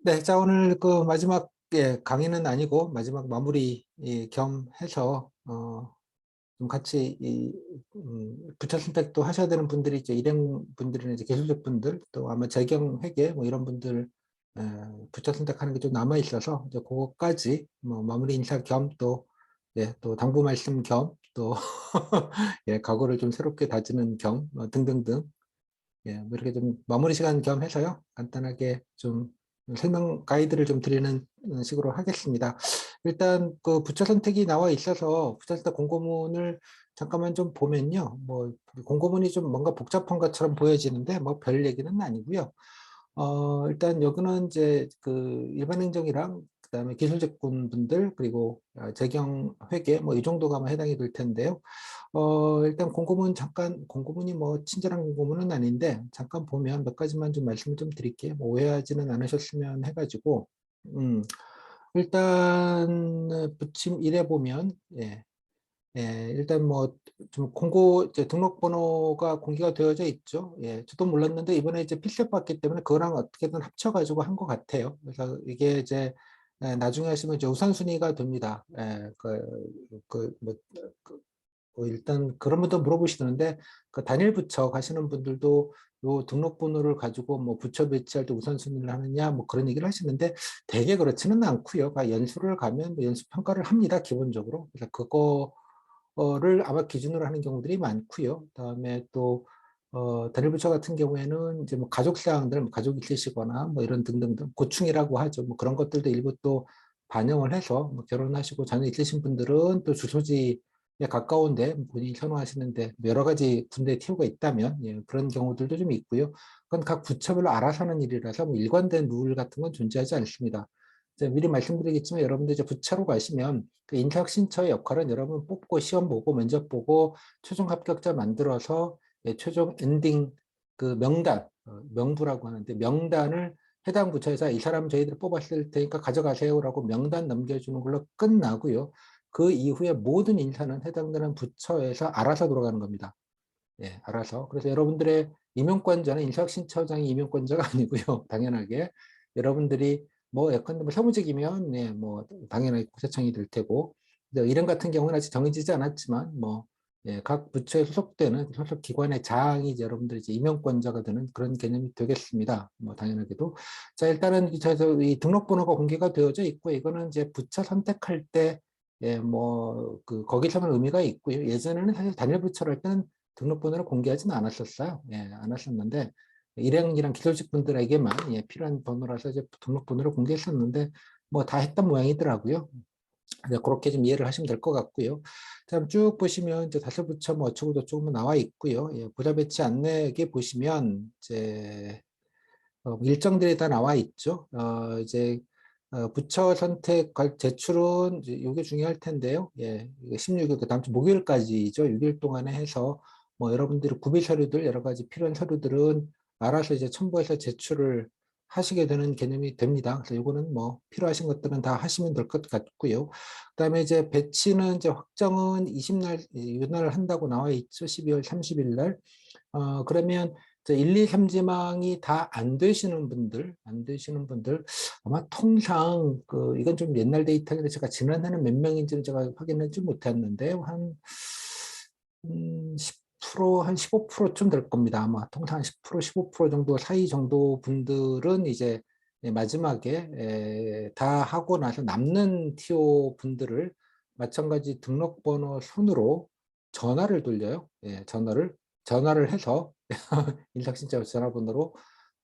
네, 자, 오늘 그 마지막, 강의는 아니고 마지막 마무리 겸 해서, 좀 같이 부처 선택도 하셔야 되는 분들이 이제 일행 분들이나 이제 기술적 분들 또 아마 재경 회계 뭐 이런 분들 에, 부처 선택하는 게 좀 남아 있어서 이제 그거까지 뭐 마무리 인사 겸 또, 또 당부 말씀 겸 또, 각오를 좀 새롭게 다지는 겸 등등등 뭐 이렇게 좀 마무리 시간 겸 해서요. 간단하게 좀 설명 가이드를 좀 드리는 식으로 하겠습니다. 일단 그 부처 선택이 나와 있어서 부처 선택 공고문을 잠깐만 좀 보면요. 뭐 공고문이 좀 뭔가 복잡한 것처럼 보여지는데 뭐 별 얘기는 아니고요. 일단 여기는 이제 그 일반 행정이랑 그다음에 기술직군 분들 그리고 재경 회계 뭐 이 정도가 아마 해당이 될 텐데요. 일단 공고문 잠깐 공고문이 뭐 친절한 공고문은 아닌데 잠깐 보면 몇 가지만 좀 말씀을 좀 드릴게요. 뭐 오해하지는 않으셨으면 해가지고 일단 부침 1에 보면 일단 뭐 좀 공고 이제 등록번호가 공개가 되어져 있죠. 저도 몰랐는데 이번에 이제 필세 받기 때문에 그거랑 어떻게든 합쳐가지고 한 것 같아요. 그래서 이게 이제 나중에 하시면 이제 우선순위가 됩니다. 뭐, 일단 그런 분도 물어보시는데 그 단일 부처 가시는 분들도 요 등록번호를 가지고 뭐 부처 배치할 때 우선순위를 하느냐 뭐 그런 얘기를 하시는데 대개 그렇지는 않고요. 연수를 가면 뭐 연수 평가를 합니다. 기본적으로. 그래서 그거를 아마 기준으로 하는 경우들이 많고요. 그다음에 또 단일 부처 같은 경우에는 이제 뭐 가족 사항들, 뭐 가족이 있으시거나 뭐 이런 등등등 고충이라고 하죠. 뭐 그런 것들도 일부 또 반영을 해서 뭐 결혼하시고 자녀 있으신 분들은 또 주소지에 가까운데 본인이 선호하시는데 여러 가지 군대 티오가 있다면 그런 경우들도 좀 있고요. 그건 각 부처별로 알아서 하는 일이라서 뭐 일관된 룰 같은 건 존재하지 않습니다. 이제 미리 말씀드리겠지만 여러분들 이제 부처로 가시면 그 인사혁신처의 역할은 여러분 뽑고 시험 보고 면접 보고 최종 합격자 만들어서 최종 엔딩 그 명단 명부라고 하는데 명단을 해당 부처에서 이 사람 저희들 뽑았을 테니까 가져가세요라고 명단 넘겨주는 걸로 끝나고요. 그 이후에 모든 인사는 해당되는 부처에서 알아서 돌아가는 겁니다. 알아서. 그래서 여러분들의 임용권자는 인사혁신처장이 임용권자가 아니고요. 당연하게 여러분들이 뭐 예컨대 뭐 사무직이면 뭐 당연하게 국세청이 될 테고 이름 같은 경우는 아직 정해지지 않았지만 뭐 각 부처에 소속되는 소속 기관의 장이 이제 여러분들이 이제 임용권자가 되는 그런 개념이 되겠습니다. 뭐 당연하게도 자 일단은 이 등록번호가 공개가 되어져 있고 이거는 이제 부처 선택할 때 뭐 그 거기서만 의미가 있고요. 예전에는 사실 단일 부처를 할 때는 등록번호를 공개하지는 않았었어요. 않았었는데 일행이랑 기술직 분들에게만 필요한 번호라서 이제 등록번호를 공개했었는데 뭐 다 했던 모양이더라고요. 그렇게 좀 이해를 하시면 될 것 같고요. 다음 쭉 보시면 이제 다수부처 뭐 어쩌고 저쩌고 나와 있고요. 부자 배치 안내에 보시면 이제 일정들이 다 나와 있죠. 이제 부처 선택 제출은 이제 이게 중요할 텐데요. 16일 그 다음 주 목요일까지죠. 6일 동안에 해서 뭐 여러분들이 구비 서류들 여러 가지 필요한 서류들은 알아서 이제 첨부해서 제출을 하시게 되는 개념이 됩니다. 그래서 이거는 뭐 필요하신 것들은 다 하시면 될 것 같고요. 그다음에 이제 배치는 이제 확정은 20날 이날 한다고 나와 있죠. 12월 30일 날. 그러면 1, 2, 3지망이 다 안 되시는 분들, 아마 통상, 이건 좀 옛날 데이터인데 제가 지난해는 몇 명인지는 제가 확인하지 못했는데, 10%, 한 15%쯤 될 겁니다. 아마 통상 10%, 15% 정도 사이 정도 분들은 이제 마지막에 다 하고 나서 남는 TO 분들을 마찬가지 등록번호 순으로 전화를 돌려요. 전화를 해서 인사신청 전화번호로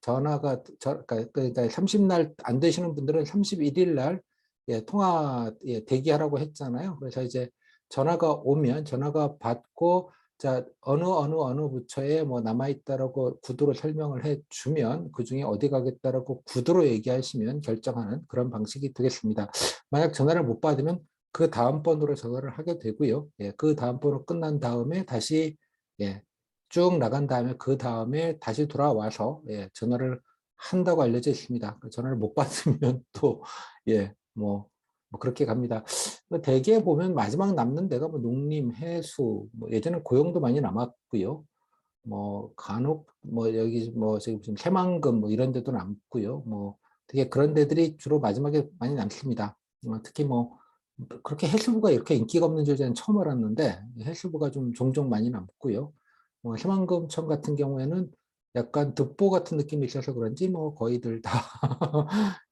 그러니까 30날 안 되시는 분들은 31일 날 통화 대기하라고 했잖아요. 그래서 이제 전화가 받고 자 어느 부처에 뭐 남아있다라고 구두로 설명을 해주면 그 중에 어디 가겠다라고 구두로 얘기하시면 결정하는 그런 방식이 되겠습니다. 만약 전화를 못 받으면 그 다음 번호로 전화를 하게 되고요. 그 다음 번호 끝난 다음에 다시 예, 쭉 나간 다음에 그 다음에 다시 돌아와서 전화를 한다고 알려져 있습니다. 그 전화를 못 받으면 또 뭐 그렇게 갑니다. 대개 보면 마지막 남는 데가 뭐 농림, 해수, 뭐 예전에 고용도 많이 남았고요. 뭐 간혹 뭐 여기 뭐 저기 무슨 새만금 뭐 이런 데도 남고요. 뭐 되게 그런 데들이 주로 마지막에 많이 남습니다. 특히 뭐 그렇게 해수부가 이렇게 인기가 없는 주제는 처음 알았는데 해수부가 좀 종종 많이 남고요. 희망금천 같은 경우에는 약간 득보 같은 느낌이 있어서 그런지 뭐 거의들 다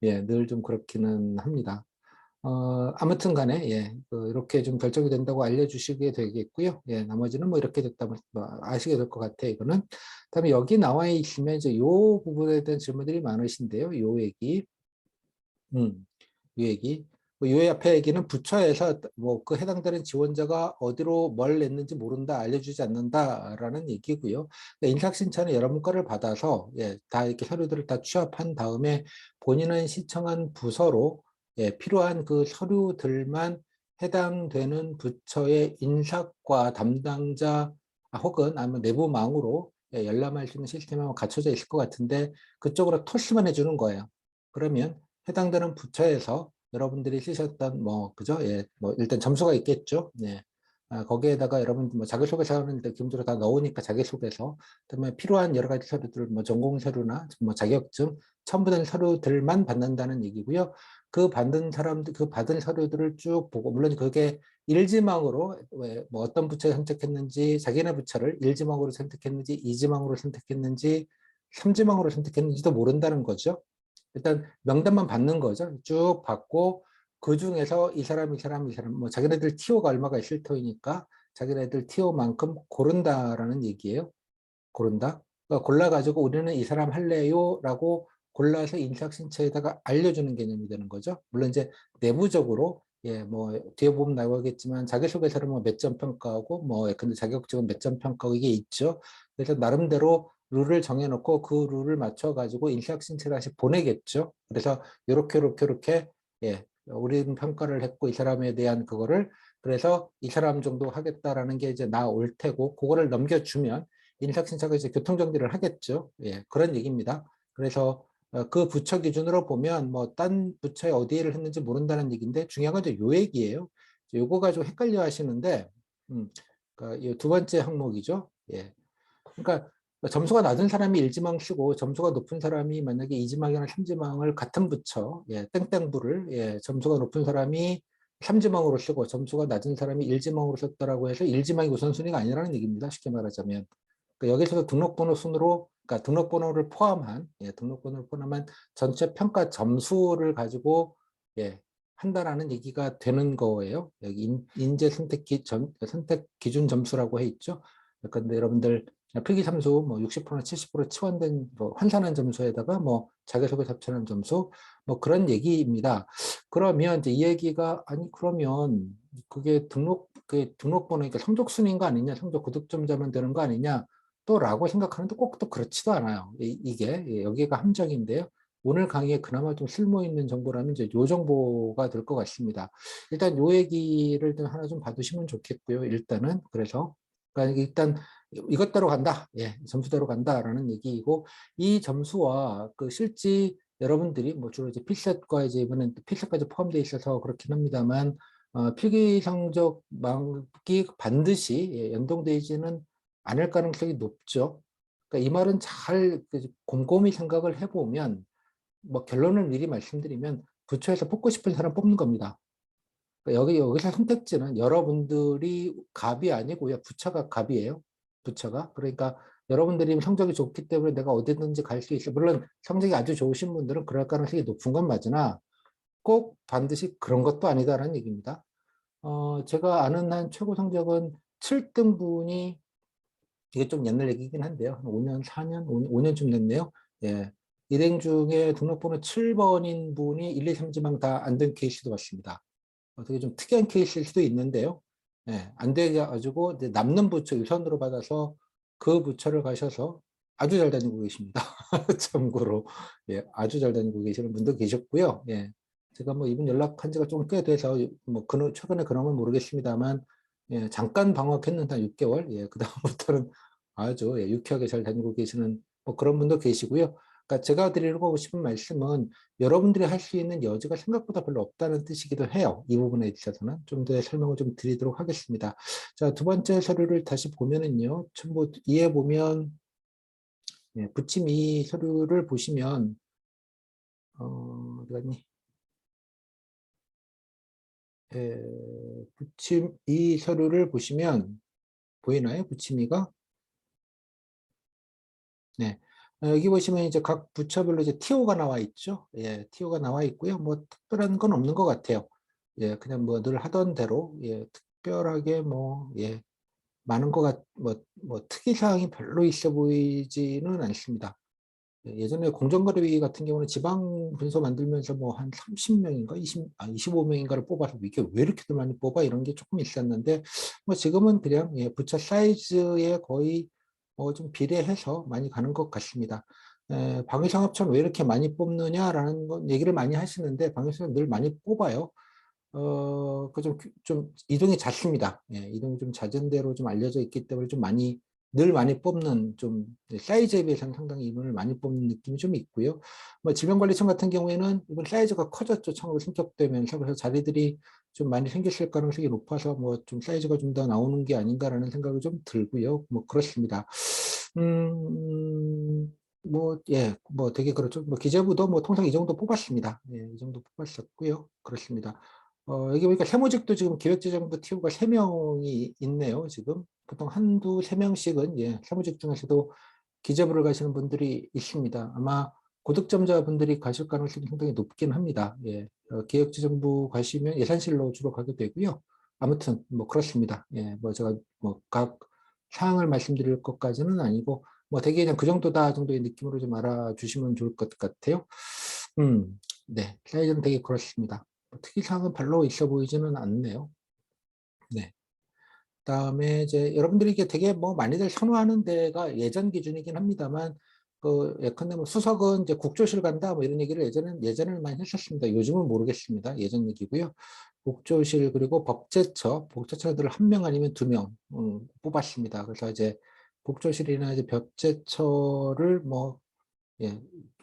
예, 늘 좀 그렇기는 합니다. 아무튼 간에, 예, 이렇게 좀 결정이 된다고 알려주시게 되겠고요. 예, 나머지는 뭐 이렇게 됐다, 뭐 아시게 될 것 같아요, 이거는. 다음에 여기 나와 있으면 이제 요 부분에 대한 질문들이 많으신데요, 요 얘기. 요 얘기. 요 앞에 얘기는 부처에서 뭐 그 해당되는 지원자가 어디로 뭘 냈는지 모른다, 알려주지 않는다라는 얘기고요. 인사신청은 여러 문과를 받아서 예, 다 이렇게 서류들을 다 취합한 다음에 본인은 신청한 부서로 예, 필요한 그 서류들만 해당되는 부처의 인사과 담당자 혹은 아니면 내부망으로 예, 열람할 수 있는 시스템이 갖춰져 있을 것 같은데 그쪽으로 토스만 해주는 거예요. 그러면 해당되는 부처에서 여러분들이 쓰셨던 뭐 그죠? 예, 뭐 일단 점수가 있겠죠. 네. 거기에다가 여러분 뭐 자기소개서는 기본적으로 다 넣으니까 자기소개서, 그다음에 필요한 여러 가지 서류들, 뭐 전공 서류나 뭐 자격증, 첨부된 서류들만 받는다는 얘기고요. 그 받는 사람들, 그 받은 서류들을 쭉 보고, 물론 그게 일지망으로 뭐 어떤 부처에 선택했는지, 자기네 부처를 일지망으로 선택했는지, 이지망으로 선택했는지, 삼지망으로 선택했는지도 모른다는 거죠. 일단 명단만 받는 거죠. 쭉 받고 그 중에서 이 사람, 이 사람, 이 사람, 뭐 자기네들 티오가 얼마가 있을 터이니까 자기네들 티오만큼 고른다라는 얘기예요. 고른다. 그러니까 골라가지고 우리는 이 사람 할래요라고 골라서 인사신청에다가 알려주는 개념이 되는 거죠. 물론 이제 내부적으로 예, 뭐 뒤에 보면 나오겠지만 자기소개서를 뭐 몇 점 평가하고 뭐 근데 자격증은 몇 점 평가하고 이게 있죠. 그래서 나름대로 룰을 정해놓고 그 룰을 맞춰가지고 인사신청을 다시 보내겠죠. 그래서 요렇게 예, 우리는 평가를 했고 이 사람에 대한 그거를 그래서 이 사람 정도 하겠다라는 게 이제 나올 테고 그거를 넘겨주면 인사신청을 이제 교통정리를 하겠죠. 예, 그런 얘기입니다. 그래서 그 부처 기준으로 보면 뭐 딴 부처에 어디를 했는지 모른다는 얘기인데 중요한 건 요 얘기예요. 요거 가지고 헷갈려 하시는데 그러니까 이두 번째 항목이죠. 예. 그러니까 점수가 낮은 사람이 1지망 쓰고 점수가 높은 사람이 만약에 2지망이나 3지망을 같은 부처, 예, 땡땡부를 예, 점수가 높은 사람이 3지망으로 쓰고 점수가 낮은 사람이 1지망으로 썼다라고 해서 1지망이 우선순위가 아니라는 얘기입니다. 쉽게 말하자면. 그러니까 여기서 등록번호 순으로, 그러니까 등록번호를 포함한, 예, 등록번호를 포함한 전체 평가 점수를 가지고, 예, 한다라는 얘기가 되는 거예요. 여기 인재 선택 기준 점수라고 해 있죠. 그런데 여러분들 필기삼수 뭐 60%, 70% 치환된 뭐 환산한 점수에다가 뭐 자기소개 합천한 점수 뭐 그런 얘기입니다. 그러면 이제 이 얘기가 아니 그러면 그게 등록번호 그러니까 성적 순위인 거 아니냐, 성적 고득점자만 되는 거 아니냐 또라고 생각하는데 꼭 또 그렇지도 않아요. 이게 예, 여기가 함정인데요. 오늘 강의에 그나마 좀 쓸모 있는 정보라면 이제 요 정보가 될 것 같습니다. 일단 요 얘기를 좀 하나 좀 봐두시면 좋겠고요. 일단은 그래서 그러니까 일단 이것대로 간다. 예, 점수대로 간다라는 얘기이고 이 점수와 그 실제 여러분들이 뭐 주로 이제 필셋과 이제 이번엔 필셋까지 포함되어 있어서 그렇긴 합니다만 필기 성적만기 반드시 예, 연동되지는 않을 가능성이 높죠. 그러니까 이 말은 잘 곰곰이 생각을 해보면 뭐 결론을 미리 말씀드리면 부처에서 뽑고 싶은 사람 뽑는 겁니다. 그러니까 여기서 선택지는 여러분들이 갑이 아니고요. 부처가 갑이에요. 부처가. 그러니까 여러분들이 성적이 좋기 때문에 내가 어디든지 갈 수 있어. 물론 성적이 아주 좋으신 분들은 그럴 가능성이 높은 건 맞으나 꼭 반드시 그런 것도 아니다라는 얘기입니다. 제가 아는 한 최고 성적은 7등분이 이게 좀 옛날 얘기긴 한데요. 5년, 4년, 5년쯤 됐네요. 예. 일행 중에 등록번호 7번인 분이 1, 2, 3지망 다 안 된 케이스도 봤습니다. 되게 좀 특이한 케이스일 수도 있는데요. 예, 안 돼가지고 이제 남는 부처 유선으로 받아서 그 부처를 가셔서 아주 잘 다니고 계십니다. 참고로. 예, 아주 잘 다니고 계시는 분도 계셨고요. 예. 제가 뭐 이분 연락한 지가 좀 꽤 돼서 뭐 최근에 그런 건 모르겠습니다만 예, 잠깐 방학했는데 한 6개월. 예, 그다음부터는 아주 예, 유쾌하게 잘 다니고 계시는 뭐 그런 분도 계시고요. 그러니까 제가 드리고 싶은 말씀은 여러분들이 할 수 있는 여지가 생각보다 별로 없다는 뜻이기도 해요. 이 부분에 있어서는 좀 더 설명을 좀 드리도록 하겠습니다. 자, 두 번째 서류를 다시 보면은요. 전부 이해 보면 예, 부침 이 서류를 보시면 갔니? 부침 이 서류를 보시면 보이나요? 부침이가? 네. 여기 보시면 이제 각 부처별로 이제 TO가 나와 있죠. 예, TO가 나와 있고요. 뭐 특별한 건 없는 것 같아요. 예, 그냥 뭐 늘 하던 대로, 예, 특별하게 뭐, 예, 많은 것 뭐 특이사항이 별로 있어 보이지는 않습니다. 예, 예전에 공정거래위 같은 경우는 지방 분서 만들면서 뭐 한 30명인가 25명인가를 뽑아서 이게 왜 이렇게들 많이 뽑아 이런 게 조금 있었는데 뭐 지금은 그냥 예, 부처 사이즈에 거의 좀 비례해서 많이 가는 것 같습니다. 방위상업처는 왜 이렇게 많이 뽑느냐라는 건 얘기를 많이 하시는데 방위상업 늘 많이 뽑아요. 좀 이동이 잦습니다. 예, 이동이 좀 잦은 대로 좀 알려져 있기 때문에 늘 많이 뽑는 좀 사이즈에 비해서는 상당히 이동을 많이 뽑는 느낌이 좀 있고요. 뭐 질병관리청 같은 경우에는 이번 사이즈가 커졌죠. 청으로 승격되면서 그래서 자리들이 좀 많이 생겼을 가능성이 높아서 뭐 좀 사이즈가 좀 더 나오는 게 아닌가라는 생각이 좀 들고요. 뭐 그렇습니다. 뭐, 예, 뭐 되게 그렇죠. 뭐 기재부도 뭐 통상 이 정도 뽑았습니다. 예, 이 정도 뽑았었고요. 그렇습니다. 여기 보니까 세무직도 지금 기획재정부 TO가 3명이 있네요. 지금 보통 한두 세 명씩은 예, 사무직 중에서도 기재부를 가시는 분들이 있습니다. 아마 고득점자분들이 가실 가능성이 상당히 높긴 합니다. 예, 기획재정부 가시면 예산실로 주로 가게 되고요. 아무튼 뭐 그렇습니다. 예, 뭐 제가 뭐 각 사항을 말씀드릴 것까지는 아니고 뭐 되게 그냥 그 정도다 정도의 느낌으로 좀 알아주시면 좋을 것 같아요. 네, 사이즈는 되게 그렇습니다. 특이사항은 별로 있어 보이지는 않네요. 네. 그다음에 이제 여러분들이 이게 되게 뭐 많이들 선호하는 데가 예전 기준이긴 합니다만 예컨대 뭐 수석은 이제 국조실 간다 뭐 이런 얘기를 예전에는 많이 했었습니다. 요즘은 모르겠습니다. 예전 얘기고요. 국조실 그리고 법제처들을 한 명 아니면 두 명 뽑았습니다. 그래서 이제 국조실이나 이제 법제처를 뭐 예,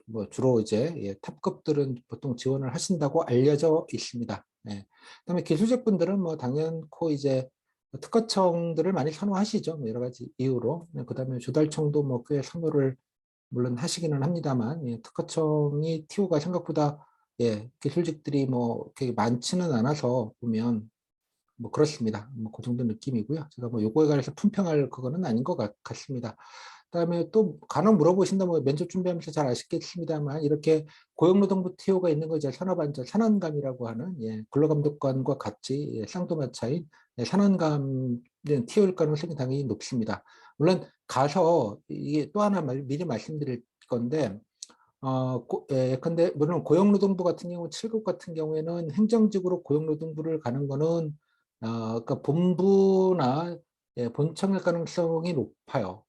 뭐 주로 이제 예, 탑급들은 보통 지원을 하신다고 알려져 있습니다. 예. 그다음에 기술직분들은 뭐 당연코 이제 특허청들을 많이 선호하시죠. 뭐 여러 가지 이유로. 그다음에 조달청도 뭐 꽤 선호를 물론 하시기는 합니다만 예, 특허청이 TO가 생각보다 예, 기술직들이 뭐 그렇게 많지는 않아서 보면 뭐 그렇습니다. 뭐 그 정도 느낌이고요. 제가 뭐 요거에 관해서 품평할 그거는 아닌 것 같습니다. 그다음에 또 간혹 물어보신다 뭐 면접 준비하면서 잘 아시겠습니다만 이렇게 고용노동부 TO가 있는 거 이제 산업안전 산안감이라고 하는 예, 근로감독관과 같이 예, 쌍도마차인 예, 산안감 TO일 가능성이 당연히 높습니다. 물론 가서 이게 또 하나 미리 말씀드릴 건데 예컨대 물론 고용노동부 같은 경우 7급 같은 경우에는 행정직으로 고용노동부를 가는 거는 그러니까 본부나 예, 본청일 가능성이 높아요.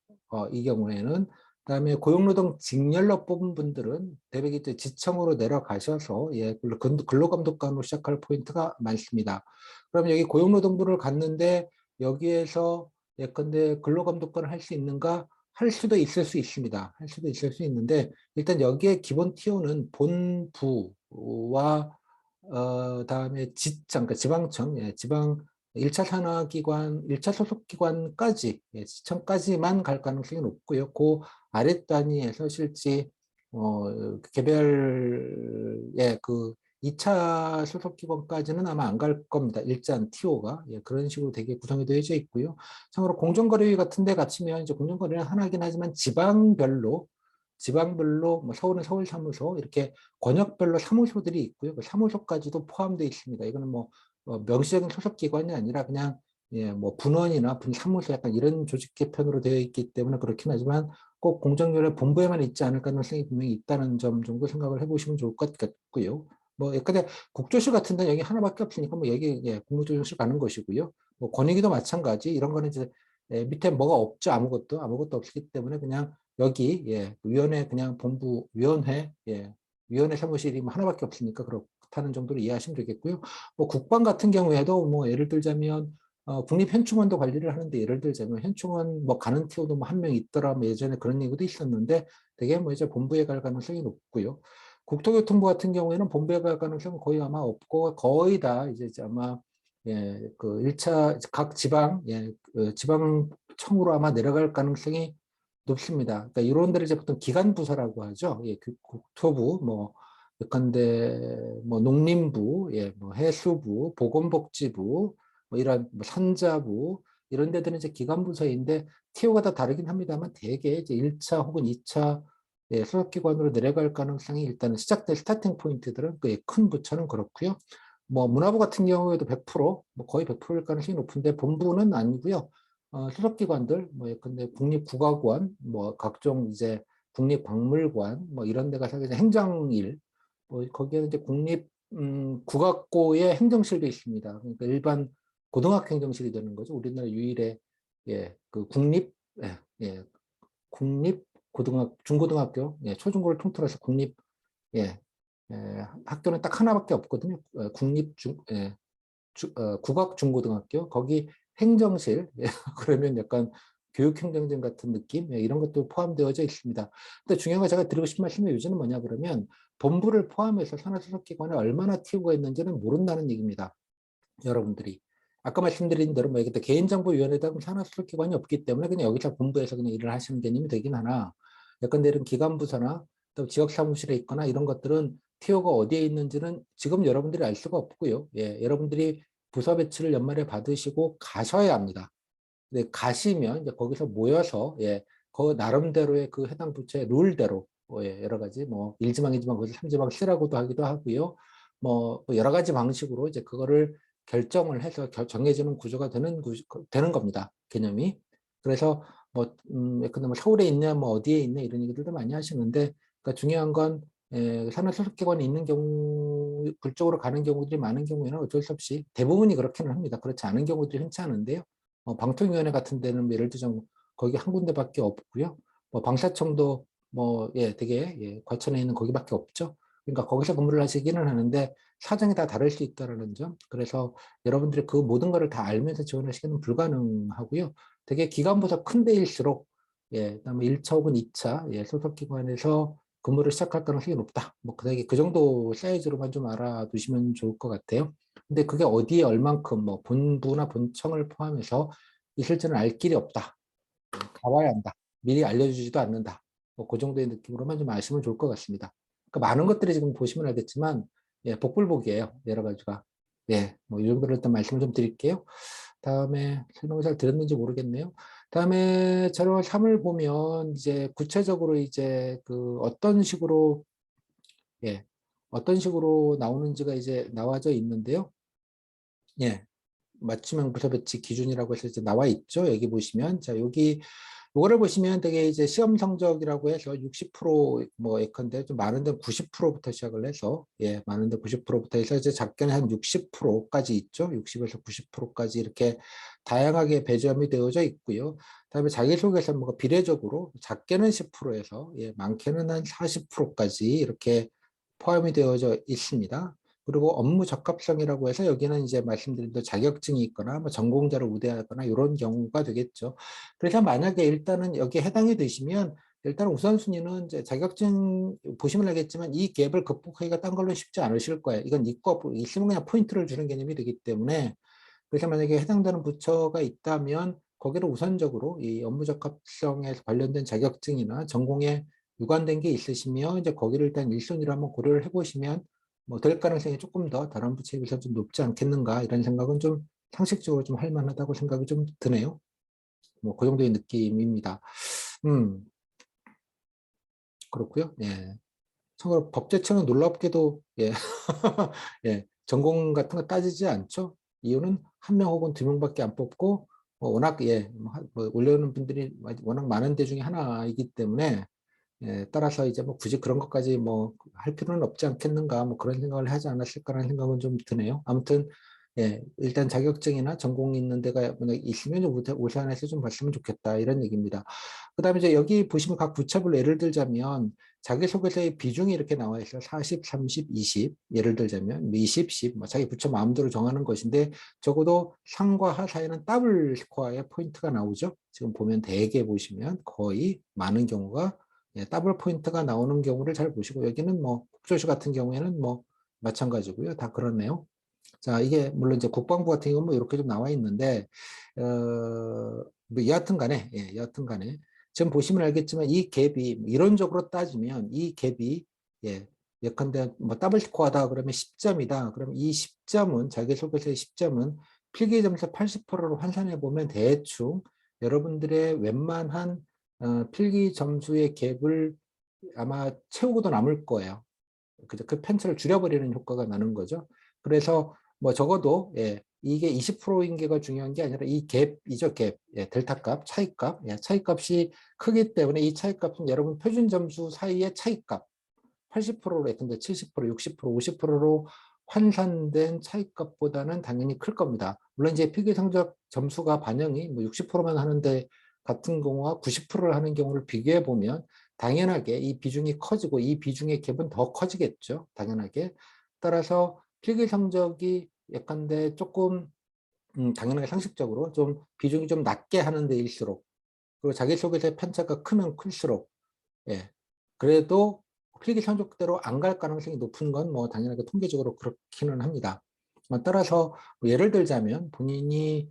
이 경우에는 그다음에 고용노동 직렬로 뽑은 분들은 대개 이제 지청으로 내려가셔서 예, 근로감독관으로 시작할 포인트가 많습니다. 그러면 여기 고용노동부를 갔는데 여기에서 예컨대 근로감독관을 할 수 있는가? 할 수도 있을 수 있습니다. 할 수도 있을 수 있는데 일단 여기에 기본 TO는 본부와 다음에 그러니까 지방청, 예, 지방 1차 산하기관, 1차 소속기관까지, 예, 지청까지만 갈 가능성이 높고요. 그 아래 단위에서 실제 개별의 그 2차 소속기관까지는 아마 안 갈 겁니다. 일단 TO가. 예, 그런 식으로 되게 구성이 되어져 있고요. 참고로 공정거래위 같은 데 같으면 이제 공정거래는 하나긴 하지만 지방별로 뭐 서울은 서울사무소 이렇게 권역별로 사무소들이 있고요. 그 사무소까지도 포함되어 있습니다. 이거는 뭐 명시적인 소속기관이 아니라 그냥 예, 뭐 분원이나 분사무소 약간 이런 조직 개편으로 되어 있기 때문에 그렇긴 하지만 꼭 공정거래 본부에만 있지 않을 가능성이 분명히 있다는 점 정도 생각을 해보시면 좋을 것 같고요. 뭐 예컨대 국조실 같은 데는 여기 하나밖에 없으니까 뭐 여기 예, 국무조정실 가는 것이고요. 뭐 권익위도 마찬가지 이런 거는 이제 예, 밑에 뭐가 없죠. 아무것도 없기 때문에 그냥 여기 예, 위원회 그냥 본부 위원회 예, 위원회 사무실이 뭐 하나밖에 없으니까 그렇다는 정도로 이해하시면 되겠고요. 뭐 국방 같은 경우에도 뭐 예를 들자면 국립현충원도 관리를 하는데 예를 들자면 현충원 뭐 가는 티오도 뭐 한 명 있더라 뭐 예전에 그런 얘기도 있었는데 되게 뭐 이제 본부에 갈 가능성이 높고요. 국토교통부 같은 경우에는 본부에 갈 가능성은 거의 아마 없고 거의 다 이제 아마 예, 그 1차 각 지방 예, 그 지방청으로 아마 내려갈 가능성이 높습니다. 그러니까 이런 데를 이제 보통 기관 부서라고 하죠. 예, 국토부 뭐 예컨대 뭐 농림부, 예, 뭐 해수부, 보건복지부, 뭐 이런 뭐 산자부 이런 데들은 이제 기관 부서인데 티오가 다 다르긴 합니다만 대개 이제 1차 혹은 2차 예, 소속기관으로 내려갈 가능성이 일단은 시작될 스타팅 포인트들은 큰 부처는 그렇고요. 뭐 문화부 같은 경우에도 100%, 뭐 거의 100%일 가능성이 높은데 본부는 아니고요. 소속기관들, 뭐 예컨대 국립국악원, 뭐 각종 이제 국립박물관, 뭐 이런 데 가서 이제 행정일, 뭐 거기에는 이제 국악고의 행정실도 있습니다. 그러니까 일반 고등학교 행정실이 되는 거죠. 우리나라 유일의 예, 그 예, 예, 국립 중고등학교, 예, 초중고를 통틀어서 국립 예, 학교는 딱 하나밖에 없거든요. 국악중고등학교 거기 행정실 예, 그러면 약간 교육행정진 같은 느낌 예, 이런 것도 포함되어져 있습니다. 근데 중요한 거 제가 드리고 싶은 말씀이 요즘은 뭐냐 그러면 본부를 포함해서 산하소속기관에 얼마나 튀우가 있는지는 모른다는 얘기입니다. 여러분들이 아까 말씀드린 대로 뭐 이게 개인정보위원회다 산하소속기관이 없기 때문에 그냥 여기서 본부에서 그냥 일을 하시는 개념이 되긴 하나 약간 이런 기관부서나 또 지역사무실에 있거나 이런 것들은 티오가 어디에 있는지는 지금 여러분들이 알 수가 없고요. 예, 여러분들이 부서 배치를 연말에 받으시고 가셔야 합니다. 근데 가시면 이제 거기서 모여서 예, 그 나름대로의 그 해당 부처의 룰대로 예, 여러 가지 뭐 1지망, 2지망, 거기서 3지망 쓰라고도 하기도 하고요. 뭐 여러 가지 방식으로 이제 그거를 결정을 해서 정해지는 구조가 되는 겁니다. 개념이. 그래서 뭐, 예컨대 뭐 서울에 있냐, 뭐 어디에 있냐 이런 얘기들도 많이 하시는데, 그러니까 중요한 건 산하소속기관에 있는 경우, 그쪽으로 가는 경우들이 많은 경우에는 어쩔 수 없이 대부분이 그렇기는 합니다. 그렇지 않은 경우들이 흔치 않은데요. 방통위원회 같은 데는 뭐 예를 들자면 거기 한 군데밖에 없고요. 뭐 방사청도 뭐 예, 되게 예, 과천에 있는 거기밖에 없죠. 그러니까 거기서 근무를 하시기는 하는데 사정이 다 다를 수 있다는 점. 그래서 여러분들이 그 모든 거를 다 알면서 지원하시기는 불가능하고요. 되게 기관보다 큰 데일수록 예, 그다음에 1차 혹은 2차 예, 소속기관에서 근무를 시작할 가능성이 높다. 뭐 그다음에 그 정도 사이즈로만 좀 알아두시면 좋을 것 같아요. 근데 그게 어디에 얼만큼 뭐 본부나 본청을 포함해서 있을지는 알 길이 없다. 가봐야 한다. 미리 알려주지도 않는다. 뭐 그 정도의 느낌으로만 좀 아시면 좋을 것 같습니다. 그러니까 많은 것들이 지금 보시면 알겠지만 예, 복불복이에요. 여러 가지가. 예, 뭐 이 정도로 일단 말씀을 좀 드릴게요. 다음에 설명을 잘 들었는지 모르겠네요. 다음에 자료 3을 보면 이제 구체적으로 이제 그 예, 어떤 식으로 나오는지가 이제 나와져 있는데요. 예, 맞춤형 부서 배치 기준이라고 해서 이제 나와 있죠. 여기 보시면 자 여기 요거를 보시면 되게 이제 시험 성적이라고 해서 60%뭐 예컨대 좀 많은데 90%부터 시작을 해서 예 많은데 90%부터 해서 이제 작게는 한 60%까지 있죠. 60에서 90%까지 이렇게 다양하게 배점이 되어져 있고요. 그다음에 자기소개서 뭐가 비례적으로 작게는 10%에서 예 많게는 한 40%까지 이렇게 포함이 되어져 있습니다. 그리고 업무 적합성이라고 해서 여기는 이제 말씀드린 대로 자격증이 있거나 뭐 전공자를 우대하거나 이런 경우가 되겠죠. 그래서 만약에 일단은 여기에 해당이 되시면 일단 우선순위는 이제 자격증 보시면 알겠지만 이 갭을 극복하기가 딴 걸로 쉽지 않으실 거예요. 이건 있으면 그냥 포인트를 주는 개념이 되기 때문에 그래서 만약에 해당되는 부처가 있다면 거기를 우선적으로 이 업무 적합성에 관련된 자격증이나 전공에 유관된 게 있으시면 이제 거기를 일단 1순위로 한번 고려를 해보시면 뭐 될 가능성이 조금 더 다른 부처에 비해서 좀 높지 않겠는가 이런 생각은 좀 상식적으로 좀 할 만하다고 생각이 좀 드네요. 뭐 그 정도의 느낌입니다. 음, 그렇고요. 예. 참고로 법제처는 놀랍게도 예, 예, 전공 같은 거 따지지 않죠. 이유는 한 명 혹은 두 명밖에 안 뽑고 워낙 예, 뭐 올려오는 분들이 워낙 많은 데 중에 하나이기 때문에 예, 따라서 이제 뭐 굳이 그런 것까지 뭐 할 필요는 없지 않겠는가 뭐 그런 생각을 하지 않았을까라는 생각은 좀 드네요. 아무튼 예, 일단 자격증이나 전공이 있는 데가 만약 있으면 좀 우선해서 좀 봤으면 좋겠다 이런 얘기입니다. 그다음에 이제 여기 보시면 각 부처별로 예를 들자면 자기소개서의 비중이 이렇게 나와 있어요. 40, 30, 20 예를 들자면 20, 10 뭐 자기 부처 마음대로 정하는 것인데 적어도 상과 하 사이는 더블 스코어의 포인트가 나오죠. 지금 보면 대개 보시면 거의 많은 경우가 예, 더블 포인트가 나오는 경우를 잘 보시고 여기는 뭐 국조시 같은 경우에는 뭐 마찬가지고요. 다 그렇네요. 자, 이게 물론 이제 국방부 같은 경우는 뭐 이렇게 좀 나와 있는데 뭐 여하튼 간에 예, 여하튼 간에 지금 보시면 알겠지만 이 갭이 이론적으로 따지면 이 갭이 예, 예컨대 뭐 더블 스코어다 그러면 10점이다. 그럼 이 10점은 자기소개서의 10점은 필기점수 80%로 환산해 보면 대충 여러분들의 웬만한 필기 점수의 갭을 아마 채우고도 남을 거예요. 그죠? 그 편차를 줄여버리는 효과가 나는 거죠. 그래서 뭐 적어도 예, 이게 20%인 게가 중요한 게 아니라 이 갭이죠, 갭. 예, 델타값, 차이값. 예, 차이값이 크기 때문에 이 차이값은 여러분 표준 점수 사이의 차이값 80%로 했던데 70%, 60%, 50%로 환산된 차이값보다는 당연히 클 겁니다. 물론 이제 필기 성적 점수가 반영이 뭐 60%만 하는데 같은 경우와 90%를 하는 경우를 비교해 보면 당연하게 이 비중이 커지고 이 비중의 갭은 더 커지겠죠. 당연하게. 따라서 필기 성적이 약간데 조금 당연하게 상식적으로 좀 비중이 좀 낮게 하는 데일수록 그리고 자기소개서의 편차가 크면 클수록 예. 그래도 필기 성적대로 안 갈 가능성이 높은 건 뭐 당연하게 통계적으로 그렇기는 합니다. 따라서 뭐 예를 들자면 본인이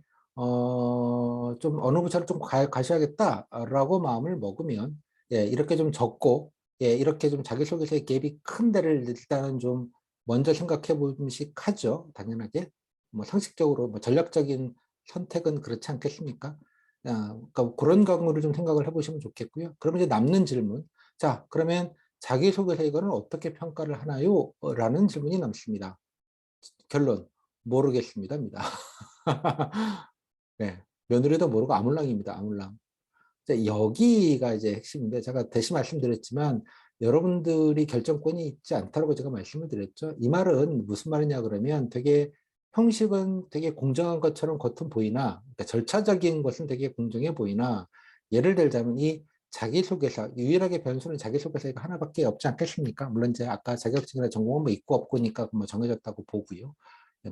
좀 어느 부처를 좀 가셔야겠다라고 마음을 먹으면 예, 이렇게 좀 적고 예, 이렇게 좀 자기소개서의 갭이 큰 데를 일단은 좀 먼저 생각해 보시씩 하죠. 당연하게. 뭐 상식적으로 뭐 전략적인 선택은 그렇지 않겠습니까? 그러니까 그런 경우를 좀 생각을 해보시면 좋겠고요. 그러면 이제 남는 질문. 자, 그러면 자기소개서 이거는 어떻게 평가를 하나요? 라는 질문이 남습니다. 결론, 모르겠습니다.입니다. 네, 며느리도 모르고 아물랑입니다. 아물랑. 여기가 이제 핵심인데 제가 다시 말씀드렸지만 여러분들이 결정권이 있지 않다고 제가 말씀을 드렸죠. 이 말은 무슨 말이냐 그러면 되게 형식은 되게 공정한 것처럼 겉은 보이나 그러니까 절차적인 것은 되게 공정해 보이나 예를 들자면 이 자기소개서 유일하게 변수는 자기소개서가 하나밖에 없지 않겠습니까? 물론 이제 아까 자격증이나 전공은 뭐 있고 없고니까 뭐 정해졌다고 보고요.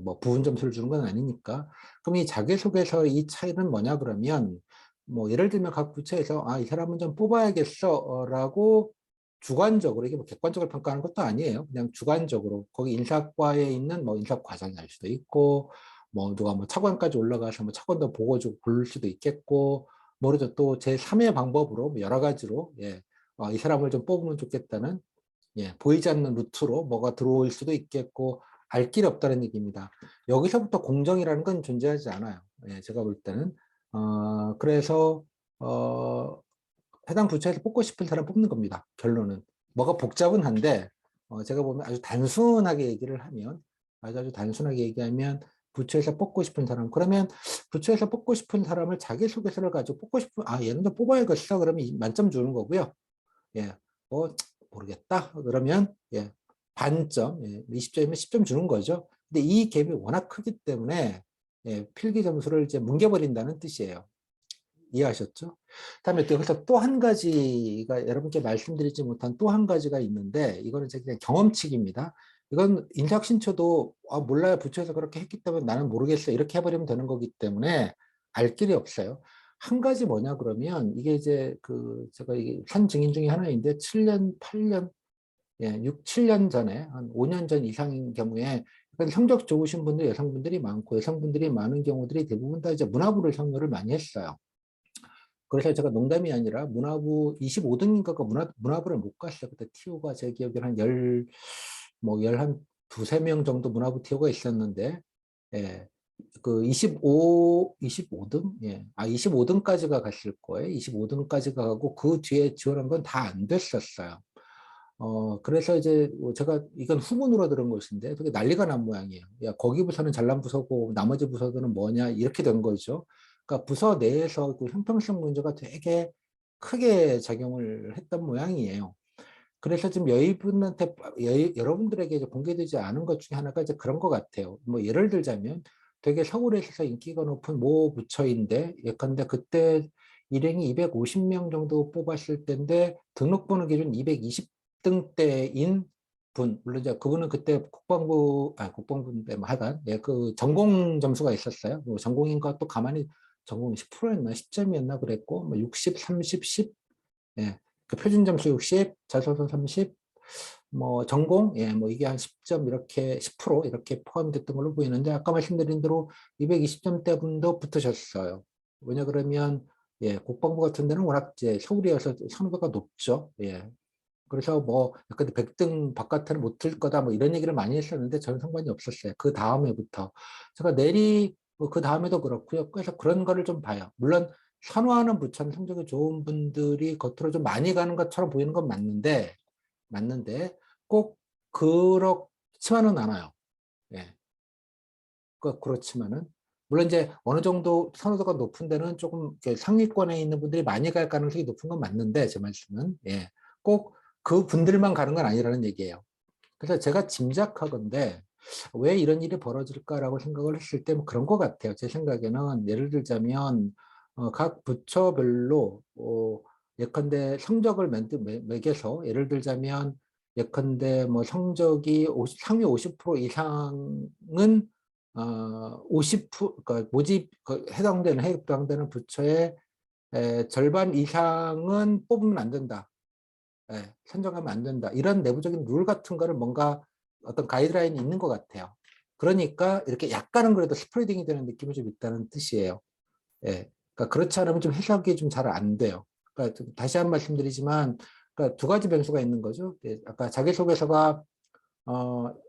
뭐 부분 점수를 주는 건 아니니까. 그럼 이 자기소개서 이 차이는 뭐냐 그러면 뭐 예를 들면 각 부처에서 이 사람은 좀 뽑아야겠어 라고 주관적으로 이게 뭐 객관적으로 평가하는 것도 아니에요. 그냥 주관적으로 거기 인사과에 있는 뭐 인사과장이 할 수도 있고 뭐 누가 뭐 차관까지 올라가서 뭐 차관도 보고 주고 고를 수도 있겠고 모르죠. 또 제3의 방법으로 뭐 여러 가지로 예, 이 사람을 좀 뽑으면 좋겠다는 예, 보이지 않는 루트로 뭐가 들어올 수도 있겠고 알 길이 없다는 얘기입니다. 여기서부터 공정이라는 건 존재하지 않아요. 예, 제가 볼 때는 그래서 해당 부처에서 뽑고 싶은 사람 뽑는 겁니다. 결론은 뭐가 복잡은 한데 제가 보면 아주 단순하게 얘기를 하면 아주 단순하게 얘기하면 부처에서 뽑고 싶은 사람 그러면 부처에서 뽑고 싶은 사람을 자기소개서를 가지고 뽑고 싶은 얘는 좀 뽑아야겠어 그러면 만점 주는 거고요. 예, 뭐 모르겠다 그러면 예, 반점 20점이면 10점 주는 거죠. 근데 이 갭이 워낙 크기 때문에 예, 필기 점수를 이제 뭉개버린다는 뜻이에요. 이해하셨죠? 다음에 또 여기서 또 한 가지가 여러분께 말씀드리지 못한 또 한 가지가 있는데 이거는 이제 그냥 경험칙입니다. 이건 인사혁신처도 몰라요. 부처에서 그렇게 했기 때문에 나는 모르겠어. 이렇게 해버리면 되는 거기 때문에 알 길이 없어요. 한 가지 뭐냐 그러면 이게 이제 제가 이게 산 증인 중에 하나인데 7년, 8년, 예, 6, 7년 전에 한 5년 전 이상인 경우에 성적 좋으신 분들 여성분들이 많고 여성분들이 많은 경우들이 대부분 다 이제 문화부를 선호를 많이 했어요. 그래서 제가 농담이 아니라 문화부 25등인가가 문화부를 못 갔어요. 그때 TO가 제 기억에 한 한 두세 명 정도 문화부 TO가 있었는데, 예, 25등? 예. 25등까지가 갔을 거예요. 25등까지가 가고 그 뒤에 지원한 건 다 안 됐었어요. 그래서 이제 제가 이건 후문으로 들은 것인데 되게 난리가 난 모양이에요. 야, 거기 부서는 잘난 부서고 나머지 부서들은 뭐냐 이렇게 된 거죠. 그러니까 부서 내에서 그 형평성 문제가 되게 크게 작용을 했던 모양이에요. 그래서 지금 여러분들에게 이제 공개되지 않은 것 중에 하나가 이제 그런 것 같아요. 뭐 예를 들자면 되게 서울에서 인기가 높은 모 부처인데 예컨대 그때 일행이 250명 정도 뽑았을 때인데 등록번호 기준 220등대인 분, 물론 이제 그분은 그때 국방부인데 뭐 하여간 예, 그 전공 점수가 있었어요. 뭐 전공인가 또 가만히 전공 10%였나 10점이었나 그랬고 뭐 60, 30, 10 예. 그 표준 점수 60, 자소서 30, 뭐 전공, 예, 뭐 이게 한 10점 이렇게 10% 이렇게 포함됐던 걸로 보이는데 아까 말씀드린 대로 220점대 분도 붙으셨어요. 왜냐 그러면 예, 국방부 같은 데는 워낙 이제 서울이어서 선호도가 높죠. 예. 그래서 뭐 약간 100등 바깥에는 못 들 거다 뭐 이런 얘기를 많이 했었는데 저는 상관이 없었어요. 그 다음에부터. 제가 내리 뭐그 다음에도 그렇고요. 그래서 그런 거를 좀 봐요. 물론 선호하는 부처는 성적이 좋은 분들이 겉으로 좀 많이 가는 것처럼 보이는 건 맞는데 꼭 그렇지만은 않아요. 예. 그렇지만은 물론 이제 어느 정도 선호도가 높은 데는 조금 상위권에 있는 분들이 많이 갈 가능성이 높은 건 맞는데 제 말씀은 예. 꼭 그 분들만 가는 건 아니라는 얘기예요. 그래서 제가 짐작하건데 왜 이런 일이 벌어질까라고 생각을 했을 때 뭐 그런 것 같아요. 제 생각에는 예를 들자면 각 부처별로 예컨대 성적을 매겨서 예를 들자면 예컨대 뭐 성적이 상위 50% 이상은 50% 그러니까 모집 해당되는 부처의 절반 이상은 뽑으면 안 된다. 예, 선정하면 안 된다. 이런 내부적인 룰 같은 거를 뭔가 어떤 가이드라인이 있는 것 같아요. 그러니까 이렇게 약간은 그래도 스프레딩이 되는 느낌이 좀 있다는 뜻이에요. 예. 그러니까 그렇지 않으면 좀 해석이 좀 잘 안 돼요. 그러니까 좀 다시 한 말씀드리지만, 그러니까 두 가지 변수가 있는 거죠. 예, 아까 자기소개서가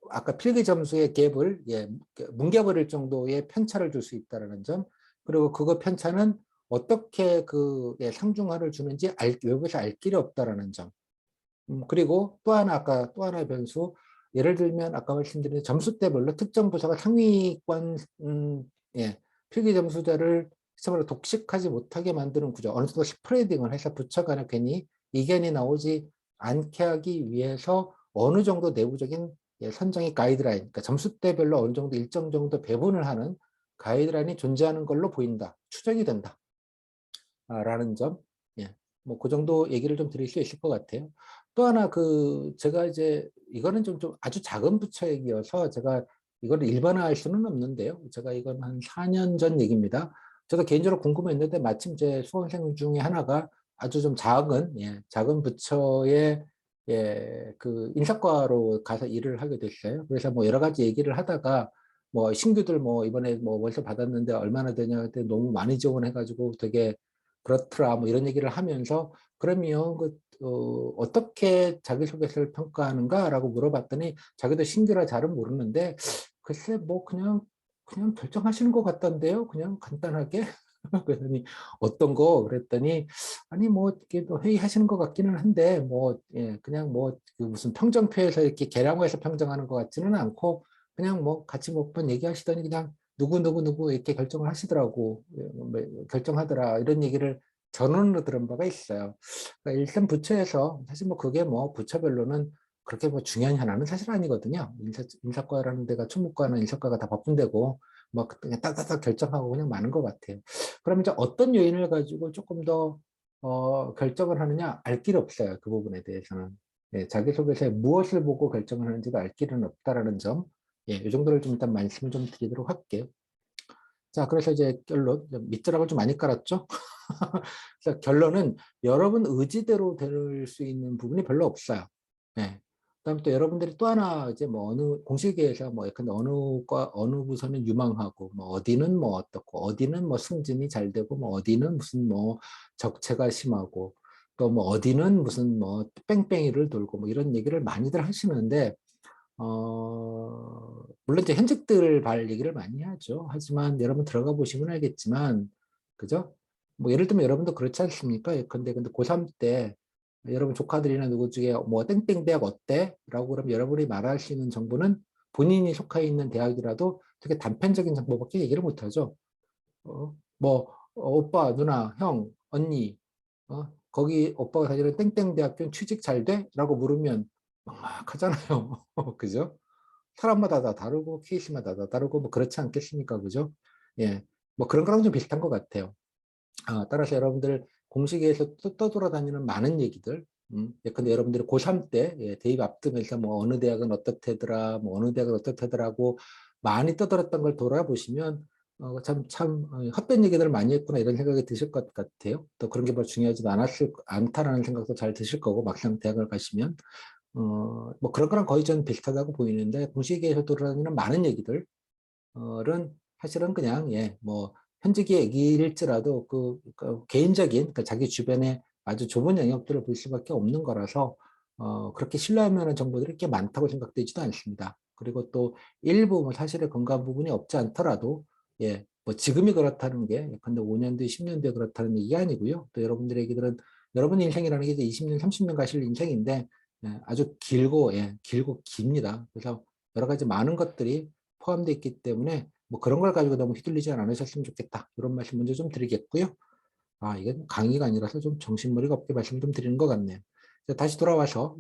아까 필기 점수의 갭을 예, 뭉개버릴 정도의 편차를 줄 수 있다는 점, 그리고 그거 편차는 어떻게 그 예, 상중하를 주는지 외부에서 알 길이 없다라는 점. 그리고 또 하나, 아까 또 하나의 변수, 예를 들면 아까 말씀드린 점수대별로 특정 부서가 상위권, 예, 필기 점수자를 시험으로 독식하지 못하게 만드는 구조, 어느 정도 스프레딩을 해서 부처 간에 괜히 이견이 나오지 않게 하기 위해서 어느 정도 내부적인 예, 선정의 가이드라인, 그러니까 점수대별로 어느 정도 일정 정도 배분을 하는 가이드라인이 존재하는 걸로 보인다, 추정이 된다. 라는 점, 예, 뭐 그 정도 얘기를 좀 드릴 수 있을 것 같아요. 또 하나 제가 이제 이거는 좀 아주 작은 부처 얘기여서 제가 이걸 일반화할 수는 없는데요. 제가 이건 한 4년 전 얘기입니다. 저도 개인적으로 궁금했는데 마침 제 수험생 중에 하나가 아주 좀 작은 부처의 그 인사과로 가서 일을 하게 됐어요. 그래서 뭐 여러 가지 얘기를 하다가 뭐 신규들 뭐 이번에 뭐 월세 받았는데 얼마나 되냐 그때 너무 많이 지원해가지고 되게 그렇더라 뭐 이런 얘기를 하면서 그러면 어떻게 자기소개서를 평가하는가라고 물어봤더니 자기도 신규라 잘은 모르는데 글쎄 뭐 그냥 결정하시는 것 같던데요. 그냥 간단하게. 그랬더니 어떤 거 그랬더니 아니 뭐 이렇게 또 회의하시는 것 같기는 한데 뭐 예, 그냥 뭐그 무슨 평정표에서 이렇게 계량화해서 평정하는 것 같지는 않고 그냥 뭐 같이 몇 번 얘기하시더니 그냥 누구 이렇게 결정을 하시더라고. 결정하더라. 이런 얘기를 전원으로 들은 바가 있어요. 그러니까 일단 부처에서 사실 뭐 그게 뭐 부처별로는 그렇게 뭐 중요한 현안은 사실 아니거든요. 인사과라는 데가 총무과나 인사과가 다 바쁜 데고 뭐 그냥 딱딱딱 결정하고 그냥 마는 것 같아요. 그럼 이제 어떤 요인을 가지고 조금 더 결정을 하느냐 알 길이 없어요. 그 부분에 대해서는. 예, 자기소개서에 무엇을 보고 결정을 하는지가 알 길은 없다라는 점. 예, 이 정도를 좀 일단 말씀을 좀 드리도록 할게요. 자, 그래서 이제 결론, 밑자락을 좀 많이 깔았죠? 그래서 결론은 여러분 의지대로 될 수 있는 부분이 별로 없어요. 네. 그다음에 또 여러분들이 또 하나 이제 뭐 어느 공식에서 뭐 약간 어느 부서는 유망하고 뭐 어디는 뭐 어떻고 어디는 뭐 승진이 잘 되고 뭐 어디는 무슨 뭐 적체가 심하고 또 뭐 어디는 무슨 뭐 뺑뺑이를 돌고 뭐 이런 얘기를 많이들 하시는데 물론 이제 현직들 얘기를 많이 하죠. 하지만 여러분 들어가 보시면 알겠지만, 그죠? 뭐 예를 들면 여러분도 그렇지 않습니까? 근데 고3 때 여러분 조카들이나 누구 중에 뭐 땡땡 대학 어때? 라고 그러면 여러분이 말할 수 있는 정보는 본인이 속해 있는 대학이라도 되게 단편적인 정보밖에 얘기를 못 하죠. 오빠, 누나, 형, 언니, 거기 오빠가 다니는 땡땡 대학교 취직 잘 돼? 라고 물으면 막막하잖아요. 그죠? 사람마다 다 다르고 케이스마다 다 다르고 뭐 그렇지 않겠습니까? 그죠? 예. 뭐 그런 거랑 좀 비슷한 것 같아요. 따라서 여러분들 공식에서 떠돌아다니는 많은 얘기들, 예컨대 여러분들이 고3 때 예, 대입 앞두면서 뭐 어느 대학은 어떻대더라, 뭐 어느 대학은 어떻대더라고 많이 떠들었던 걸 돌아보시면 참 헛된 얘기들을 많이 했구나 이런 생각이 드실 것 같아요. 또 그런 게 뭐 중요하지 않다라는 생각도 잘 드실 거고 막상 대학을 가시면 뭐 그런 거랑 거의 전 비슷하다고 보이는데 공식에서 돌아다니는 많은 얘기들은 사실은 그냥 예, 뭐 현직의 얘기일지라도 그 개인적인 그 자기 주변에 아주 좁은 영역들을 볼 수밖에 없는 거라서 그렇게 신뢰할 만한 정보들이 이렇게 많다고 생각되지도 않습니다. 그리고 또 일부 뭐 사실에 근거한 부분이 없지 않더라도 예, 뭐 지금이 그렇다는 게 근데 5년 뒤, 10년 뒤에 그렇다는 얘기가 아니고요. 또 여러분들의 얘기들은 여러분의 인생이라는 게 이제 20년, 30년 가실 인생인데 아주 길고 길고 깁니다. 그래서 여러 가지 많은 것들이 포함되어 있기 때문에 뭐 그런 걸 가지고 너무 휘둘리지 않으셨으면 좋겠다. 이런 말씀 먼저 좀 드리겠고요. 이게 강의가 아니라서 좀 정신머리가 없게 말씀 좀 드리는 것 같네요. 다시 돌아와서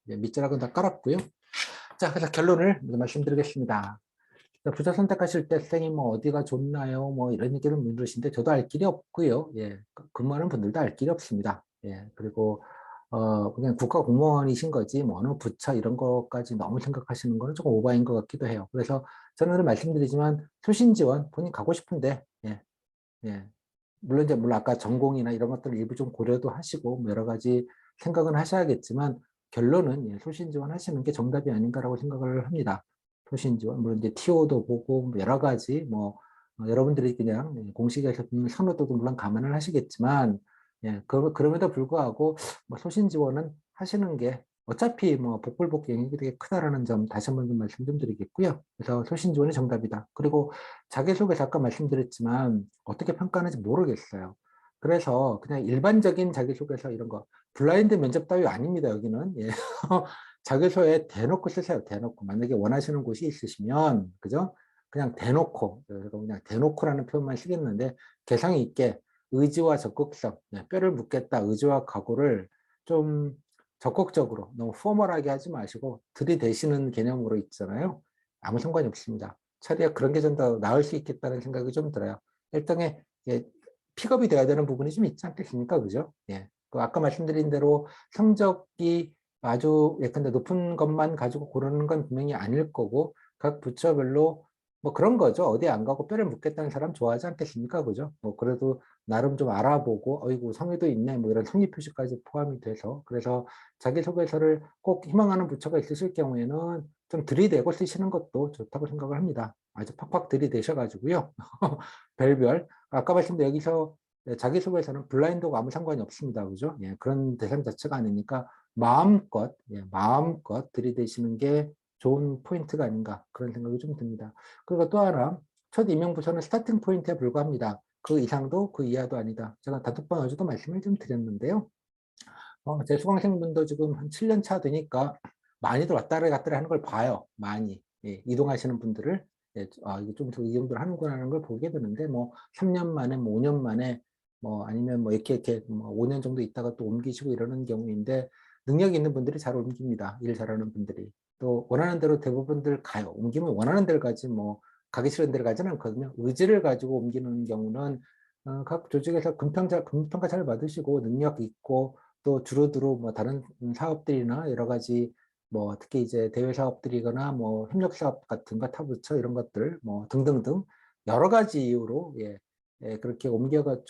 밑자락은 다 깔았고요. 자, 그래서 결론을 말씀드리겠습니다. 부자 선택하실 때 쌤이 뭐 어디가 좋나요? 뭐 이런 얘기를 물으시는데 저도 알 길이 없고요. 근무하는 분들도 알 길이 없습니다. 그리고 그냥 국가 공무원이신 거지 뭐 어느 부처 이런 것까지 너무 생각하시는 거는 조금 오바인 것 같기도 해요. 그래서 저는 말씀드리지만 수신 지원 본인 가고 싶은데 예. 물론 아까 전공이나 이런 것들을 일부 좀 고려도 하시고 뭐 여러 가지 생각은 하셔야겠지만 결론은 소신 지원하시는 게 정답이 아닌가라고 생각을 합니다. 소신 지원 물론 이제 TO도 보고 뭐 여러 가지 뭐 여러분들이 그냥 공식에서 선호도도 물론 감안을 하시겠지만 그럼에도 불구하고 뭐 소신 지원은 하시는 게 어차피 뭐 복불복 영역이 되게 크다라는 점 다시 한번 좀 말씀 좀 드리겠고요. 그래서 소신 지원이 정답이다. 그리고 자기소개서 아까 말씀드렸지만 어떻게 평가하는지 모르겠어요. 그래서 그냥 일반적인 자기소개서 이런 거 블라인드 면접 따위 아닙니다. 여기는 자기소에 대놓고 쓰세요. 대놓고 만약에 원하시는 곳이 있으시면 그죠? 그냥 대놓고 그냥 대놓고라는 표현만 쓰겠는데 개성 있게 의지와 적극성 뼈를 묻겠다 의지와 각오를 좀 적극적으로 너무 포멀하게 하지 마시고 들이대시는 개념으로 있잖아요. 아무 상관이 없습니다. 차라리 그런 게 좀 더 나을 수 있겠다는 생각이 좀 들어요. 일종의 픽업이 돼야 되는 부분이 좀 있지 않겠습니까? 그죠? 그 아까 말씀드린 대로 성적이 아주 예컨대 높은 것만 가지고 고르는 건 분명히 아닐 거고 각 부처별로 뭐 그런 거죠. 어디 안 가고 뼈를 묻겠다는 사람 좋아하지 않겠습니까? 그죠? 뭐 그래도 나름 좀 알아보고 어이구 성의도 있네 뭐 이런 성의 표시까지 포함이 돼서 그래서 자기소개서를 꼭 희망하는 부처가 있으실 경우에는 좀 들이대고 쓰시는 것도 좋다고 생각을 합니다. 아주 팍팍 들이대셔가지고요. 별별 아까 말씀드린 여기서 자기소개서는 블라인드하고 아무 상관이 없습니다. 그죠? 그런 대상 자체가 아니니까 마음껏 들이대시는 게 좋은 포인트가 아닌가 그런 생각이 좀 듭니다. 그리고 또 하나 첫 임용부서는 스타팅 포인트에 불과합니다. 그 이상도 그 이하도 아니다. 제가 단톡방 어제도 말씀을 좀 드렸는데요. 제 수강생분도 지금 한 7년 차 되니까 많이들 왔다리 갔다리 하는 걸 봐요. 많이. 이동하시는 분들을. 이게 좀더 이 정도를 하는구나 하는 걸 보게 되는데, 뭐, 3년 만에, 뭐, 5년 만에, 뭐, 아니면 뭐, 이렇게, 뭐, 5년 정도 있다가 또 옮기시고 이러는 경우인데, 능력 있는 분들이 잘 옮깁니다. 일 잘하는 분들이. 또, 원하는 대로 대부분들 가요. 옮기면 원하는 데를 가지, 뭐, 가기 싫은 데를 가지는 않거든요. 의지를 가지고 옮기는 경우는, 각 조직에서 금평가 잘 받으시고, 능력 있고, 또 두루두루 뭐 다른 사업들이나 여러 가지 뭐 특히 이제 대외 사업들이거나 뭐 협력 사업 같은 거 타부처 이런 것들 뭐 등등등 여러 가지 이유로 그렇게 옮겨가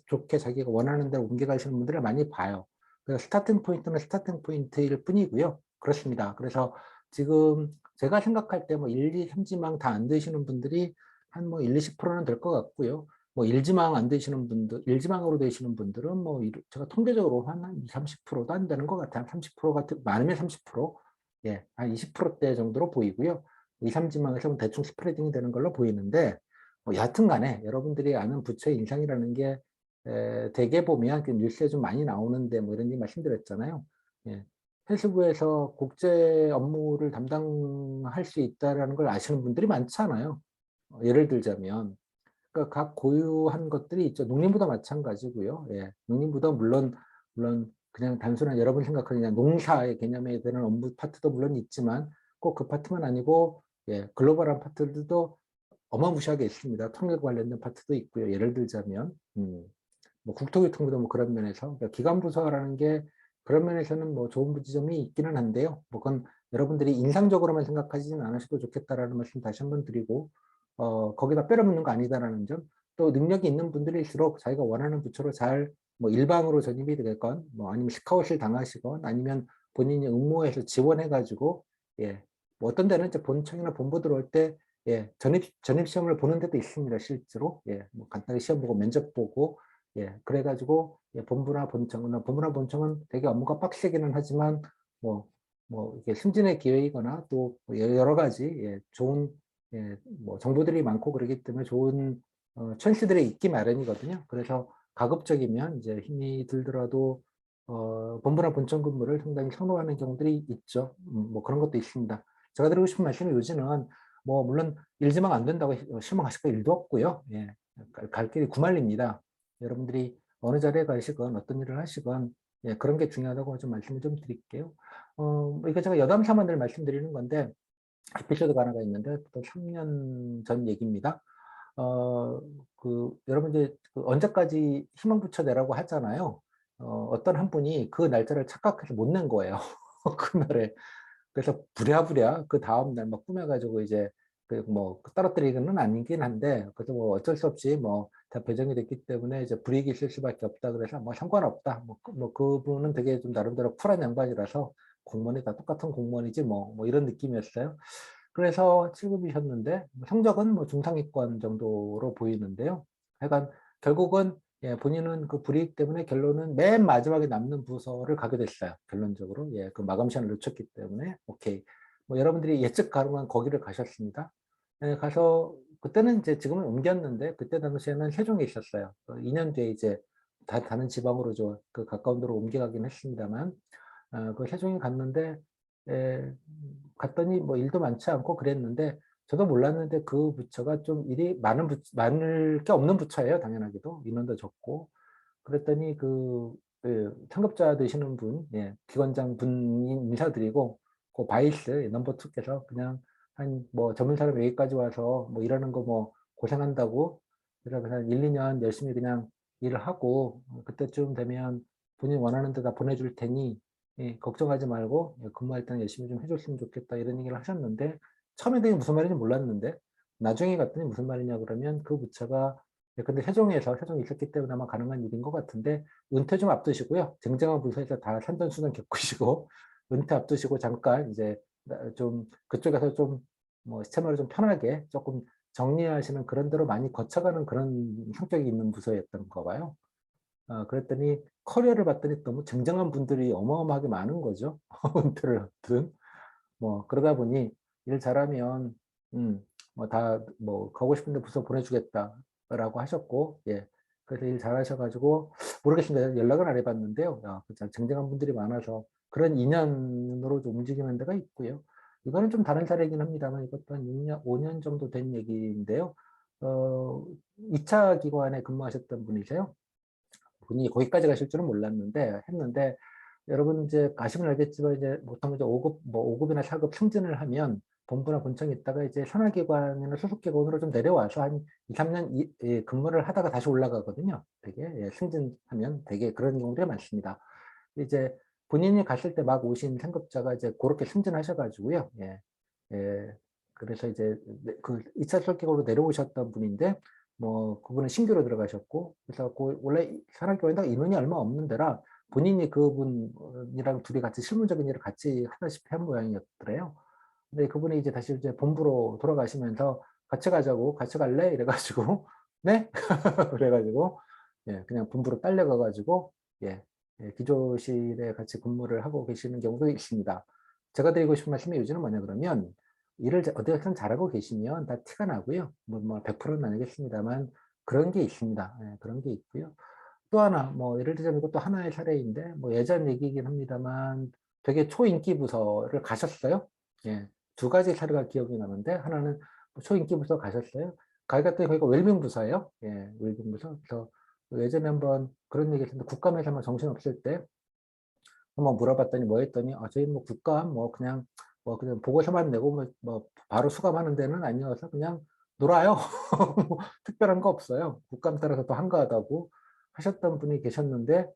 좋게 자기가 원하는 대로 옮겨가시는 분들을 많이 봐요. 그래서 스타팅 포인트는 스타팅 포인트일 뿐이고요. 그렇습니다. 그래서 지금 제가 생각할 때 뭐 1, 2, 3지망 다 안 되시는 분들이 한 뭐 1, 20%는 될 것 같고요. 뭐 일지망 안 되시는 분들, 일지망으로 되시는 분들은 뭐 제가 통계적으로 한 20, 30%도 안 되는 것 같아요. 30%가 많으면 30%, 한 20%대 정도로 보이고요. 2, 3지망에서 대충 스프레딩이 되는 걸로 보이는데, 뭐 여하튼 간에 여러분들이 아는 부처의 인상이라는 게 대개 보면 그 뉴스에 좀 많이 나오는데 뭐 이런 얘기 말씀드렸잖아요. 해수부에서 국제 업무를 담당할 수 있다는 걸 아시는 분들이 많잖아요. 예를 들자면 그러니까 각 고유한 것들이 있죠. 농림부도 마찬가지고요. 농림부도 물론 그냥 단순한 여러분 생각하는 그냥 농사의 개념에 대한 업무 파트도 물론 있지만 꼭 그 파트만 아니고 글로벌한 파트들도 어마무시하게 있습니다. 통역 관련된 파트도 있고요. 예를 들자면 뭐 국토교통부도 뭐 그런 면에서 그러니까 기관부서라는 게 그런 면에서는 뭐 좋은 지점이 있기는 한데요. 뭐 그건 여러분들이 인상적으로만 생각하지는 않으셔도 좋겠다라는 말씀 다시 한번 드리고 거기다 빼려묻는 거 아니다라는 점, 또 능력이 있는 분들일수록 자기가 원하는 부처로 잘 뭐 일방으로 전입이 되건 뭐 아니면 스카웃을 당하시건 아니면 본인이 응모해서 지원해가지고 뭐 어떤 데는 이제 본청이나 본부 들어올 때 전입 시험을 보는 데도 있습니다. 실제로 뭐 간단히 시험 보고 면접 보고 그래가지고 본부나 본청은 되게 업무가 빡세기는 하지만 이게 승진의 기회이거나 또 여러 가지 좋은 정보들이 많고 그러기 때문에 좋은 찬스들이 있기 마련이거든요. 그래서 가급적이면 이제 힘이 들더라도 본부나 본청 근무를 상당히 선호하는 경우들이 있죠. 그런 것도 있습니다. 제가 드리고 싶은 말씀이 요즘은 물론 일지망 안 된다고 실망하실 거 일도 없고요. 예, 갈 길이 구말립니다. 여러분들이 어느 자리에 가시건 어떤 일을 하시건 그런 게 중요하다고 좀 말씀을 좀 드릴게요. 이거 제가 여담삼아 늘 말씀드리는 건데 에피소드가 하나가 있는데 또 3년 전 얘기입니다. 여러분 이제 언제까지 희망 붙여내라고 하잖아요. 어떤 한 분이 그 날짜를 착각해서 못 낸 거예요. 그날에. 그래서 부랴부랴 그 다음 날 막 꾸며가지고 이제 떨어뜨리기는 아니긴 한데 그래도 어쩔 수 없이 다 배정이 됐기 때문에 이제 불이익이 있을 수밖에 없다. 그래서 상관없다. 그분은 되게 좀 나름대로 쿨한 양반이라서 공무원이 다 똑같은 공무원이지 이런 느낌이었어요. 그래서 7급이셨는데 성적은 중상위권 정도로 보이는데요. 하여간 결국은 본인은 그 불이익 때문에 결론은 맨 마지막에 남는 부서를 가게 됐어요. 결론적으로. 그 마감 시간을 놓쳤기 때문에. 오케이. 여러분들이 예측 가능한 거기를 가셨습니다. 가서 그때는 이제 지금은 옮겼는데 그때 당시에는 세종에 있었어요. 2년 뒤에 이제 다른 지방으로 그 가까운 데로 옮겨가긴 했습니다만 그 세종에 갔는데 갔더니 일도 많지 않고 그랬는데 저도 몰랐는데 그 부처가 좀 일이 많을 게 없는 부처예요. 당연하게도 인원도 적고 그랬더니 상급자 되시는 분, 기관장 분이 인사드리고 그 바이스 넘버 2께서 그냥 전문 사람 여기까지 와서 일하는 거 고생한다고 그래서 한 1, 2년 열심히 그냥 일을 하고 그때쯤 되면 본인 원하는 데다 보내줄 테니 걱정하지 말고 근무할 때는 열심히 좀 해줬으면 좋겠다 이런 얘기를 하셨는데 처음에 되게 무슨 말인지 몰랐는데 나중에 갔더니 무슨 말이냐 그러면 그 부처가 근데 세종에 있었기 때문에 아마 가능한 일인 것 같은데 은퇴 좀 앞두시고요. 쟁쟁한 부서에서 다 산전수전 겪으시고 은퇴 앞두시고 잠깐 이제 좀 그쪽에서 좀 시스템을 좀 편하게 조금 정리하시는 그런 대로 많이 거쳐가는 그런 성격이 있는 부서였던 거 봐요. 그랬더니 커리어를 봤더니 너무 쟁쟁한 분들이 어마어마하게 많은 거죠. 은퇴를 앞둔. 그러다 보니 일 잘하면 가고 싶은데 부서 보내주겠다라고 하셨고 그래서 일 잘하셔가지고 모르겠습니다. 연락은 안 해봤는데요. 쟁쟁한 분들이 많아서 그런 인연으로 좀 움직이는 데가 있고요. 이거는 좀 다른 사례이긴 합니다만 이것도 한 6년, 5년 정도 된 얘기인데요. 2차 기관에 근무하셨던 분이세요. 분이 거기까지 가실 줄은 몰랐는데 했는데 여러분 이제 가시면 알겠지만 이제 보통 이제 5급 5급이나 4급 승진을 하면 본부나 본청에 있다가 이제 산하기관이나 소속기관으로 좀 내려와서 한 2, 3년 근무를 하다가 다시 올라가거든요. 되게 승진하면 되게 그런 경우들이 많습니다. 이제 본인이 갔을 때 막 오신 상급자가 이제 그렇게 승진하셔가지고요. 그래서 이제 그 2차 소속기관으로 내려오셨던 분인데 그분은 신규로 들어가셨고 그래서 원래 산하기관에다 인원이 얼마 없는 데라 본인이 그분이랑 둘이 같이 실무적인 일을 같이 하다시피 한 모양이었더래요. 근데 그분이 이제 다시 이제 본부로 돌아가시면서 같이 가자고 같이 갈래? 이래가지고 네? 그래가지고 그냥 본부로 딸려가가지고 기조실에 같이 근무를 하고 계시는 경우도 있습니다. 제가 드리고 싶은 말씀이 요즘은 뭐냐 그러면 일을 어디서 잘하고 계시면 다 티가 나고요. 100%는 아니겠습니다만 그런 게 있습니다. 그런 게 있고요. 또 하나 예를 들자면 이것도 하나의 사례인데 예전 얘기이긴 합니다만 되게 초인기 부서를 가셨어요. 두 가지 사례가 기억이 나는데 하나는 초인기 부서 가셨어요. 가셨더니 거기가 웰빙 부서예요. 웰빙 부서. 그래서 예전에 한번 그런 얘기 했는데 국감에서만 정신 없을 때 한번 물어봤더니 했더니 저희 국감 그냥 보고서만 내고 바로 수감하는 데는 아니어서 그냥 놀아요. 특별한 거 없어요. 국감 따라서 또 한가하다고 하셨던 분이 계셨는데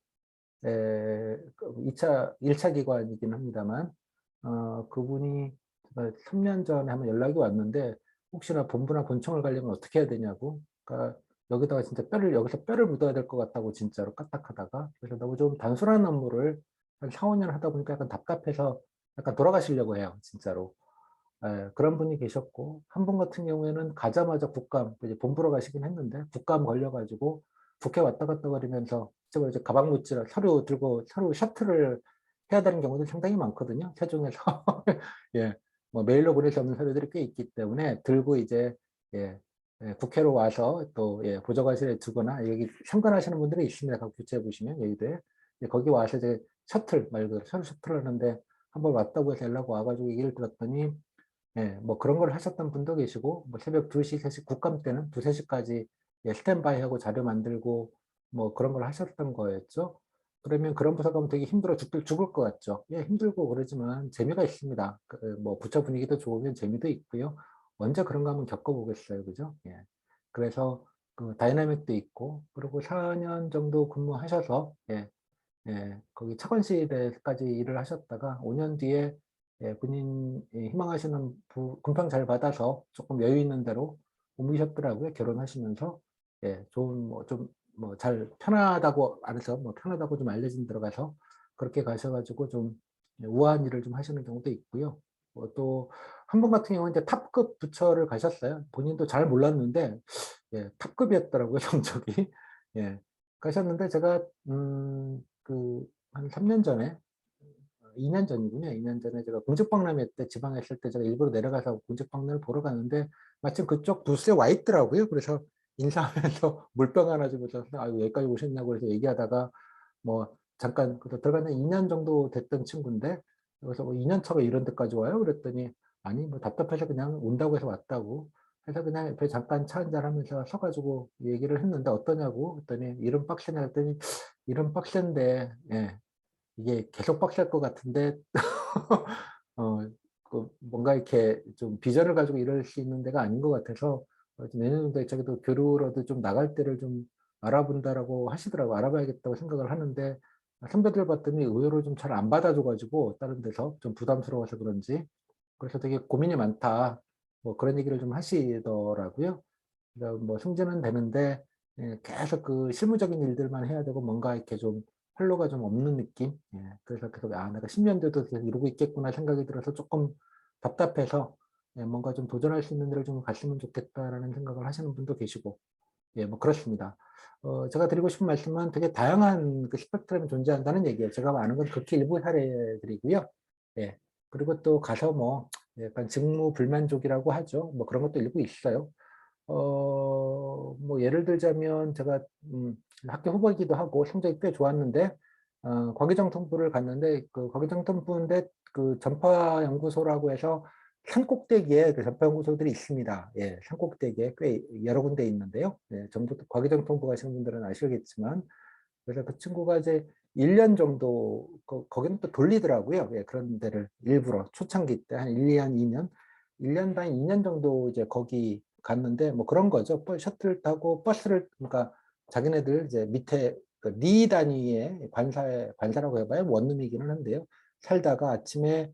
1차 기관이긴 합니다만 그분이 3년 전에 한번 연락이 왔는데 혹시나 본부나 본청을 가려면 어떻게 해야 되냐고. 그러니까 여기다가 진짜 여기서 뼈를 묻어야 될 것 같다고 진짜로 까딱하다가 그래서 너무 좀 단순한 업무를 한 4, 5년 하다 보니까 약간 답답해서 약간 돌아가시려고 해요. 진짜로. 그런 분이 계셨고 한 분 같은 경우에는 가자마자 국감 이제 본부로 가시긴 했는데 국감 걸려가지고 국회 왔다 갔다 거리면서 이제 가방 묻지라 서류 들고 서류 셔틀을 해야 되는 경우도 상당히 많거든요. 세종에서 예, 뭐 메일로 보낼 수 없는 서류들이 꽤 있기 때문에 들고 이제 예, 국회로 와서 또 보좌관실에 두거나 여기 참관하시는 분들이 있습니다. 각 부처에 보시면 여의도에 거기 와서 이제 셔틀 말 그대로 서류 셔틀 하는데 한번 왔다고 해서 연락 와가지고 얘기를 들었더니 뭐 그런 걸 하셨던 분도 계시고 뭐 새벽 2시, 3시 국감 때는 2, 3시까지 스탠바이하고 자료 만들고 뭐 그런 걸 하셨던 거였죠. 그러면 그런 부서 가면 되게 힘들어 죽을 것 같죠. 힘들고 그러지만 재미가 있습니다. 뭐 부처 분위기도 좋으면 재미도 있고요. 언제 그런 거 한번 겪어보겠어요. 그죠? 그래서 그 다이나믹도 있고 그리고 4년 정도 근무하셔서 거기 차관실에까지 일을 하셨다가 5년 뒤에 본인 희망하시는 군평 잘 받아서 조금 여유 있는 대로 옮기셨더라고요. 결혼하시면서 좋은 뭐 좀 뭐 잘 편하다고 알아서 뭐 편하다고 좀 알려진 데로 가서 그렇게 가셔가지고 좀 우아한 일을 좀 하시는 경우도 있고요. 또 한 분 같은 경우는 이제 탑급 부처를 가셨어요. 본인도 잘 몰랐는데 탑급이었더라고요. 성적이. 가셨는데 제가 한 3년 전에 2년 전이군요. 2년 전에 제가 공직박람회 때 지방에 있을 때 제가 일부러 내려가서 공직박람회를 보러 갔는데 마침 그쪽 부스에 와 있더라고요. 그래서 인사하면서 물병 하나 주면서 여기까지 오셨냐고 해서 얘기하다가 뭐 잠깐 들어가는 2년 정도 됐던 친구인데 그래서 뭐 2년 차가 이런 데까지 와요? 그랬더니 아니 뭐 답답해서 그냥 온다고 해서 왔다고 해서 그냥 옆에 잠깐 차 한잔 하면서 서가지고 얘기를 했는데 어떠냐고 했더니 이런 빡세냐 했더니 이런 빡센데 이게 계속 빡셀 것 같은데 어, 뭔가 이렇게 좀 비전을 가지고 일할 수 있는 데가 아닌 것 같아서 내년도에 저기도 교류로도 좀 나갈 때를 좀 알아본다라고 하시더라고. 알아봐야겠다고 생각을 하는데 선배들 봤더니 의외로 좀 잘 안 받아줘가지고 다른 데서 좀 부담스러워서 그런지 그래서 되게 고민이 많다. 뭐 그런 얘기를 좀 하시더라고요. 뭐 승진은 되는데 계속 그 실무적인 일들만 해야 되고 뭔가 이렇게 좀 활로가 좀 없는 느낌. 그래서 계속 내가 10년 돼도 계속 이러고 있겠구나 생각이 들어서 조금 답답해서 뭔가 좀 도전할 수 있는 일을 좀 갔으면 좋겠다라는 생각을 하시는 분도 계시고 뭐 그렇습니다. 제가 드리고 싶은 말씀은 되게 다양한 그 스펙트럼이 존재한다는 얘기예요. 제가 아는 건 극히 일부 사례들이고요. 그리고 또 가서 뭐 약간 직무 불만족이라고 하죠. 뭐 그런 것도 일부 있어요. 뭐 예를 들자면 제가 학교 후보이기도 하고 성적이 꽤 좋았는데 과기정통부를 갔는데 그 과기정통부인데 그 전파연구소라고 해서 산꼭대기에 그 전파연구소들이 있습니다. 산꼭대기에 꽤 여러 군데 있는데요. 전부 과기정통부 가시는 분들은 아시겠지만 그래서 그 친구가 이제 1년 정도 거기는 또 돌리더라고요. 그런 데를 일부러 초창기 때 한 1, 2년, 2년 1년 반 2년 정도 이제 거기 갔는데 뭐 그런 거죠. 셔틀 타고 버스를 그러니까 자기네들 이제 밑에 리 단위의 관사라고 해봐요. 원룸이기는 한데요. 살다가 아침에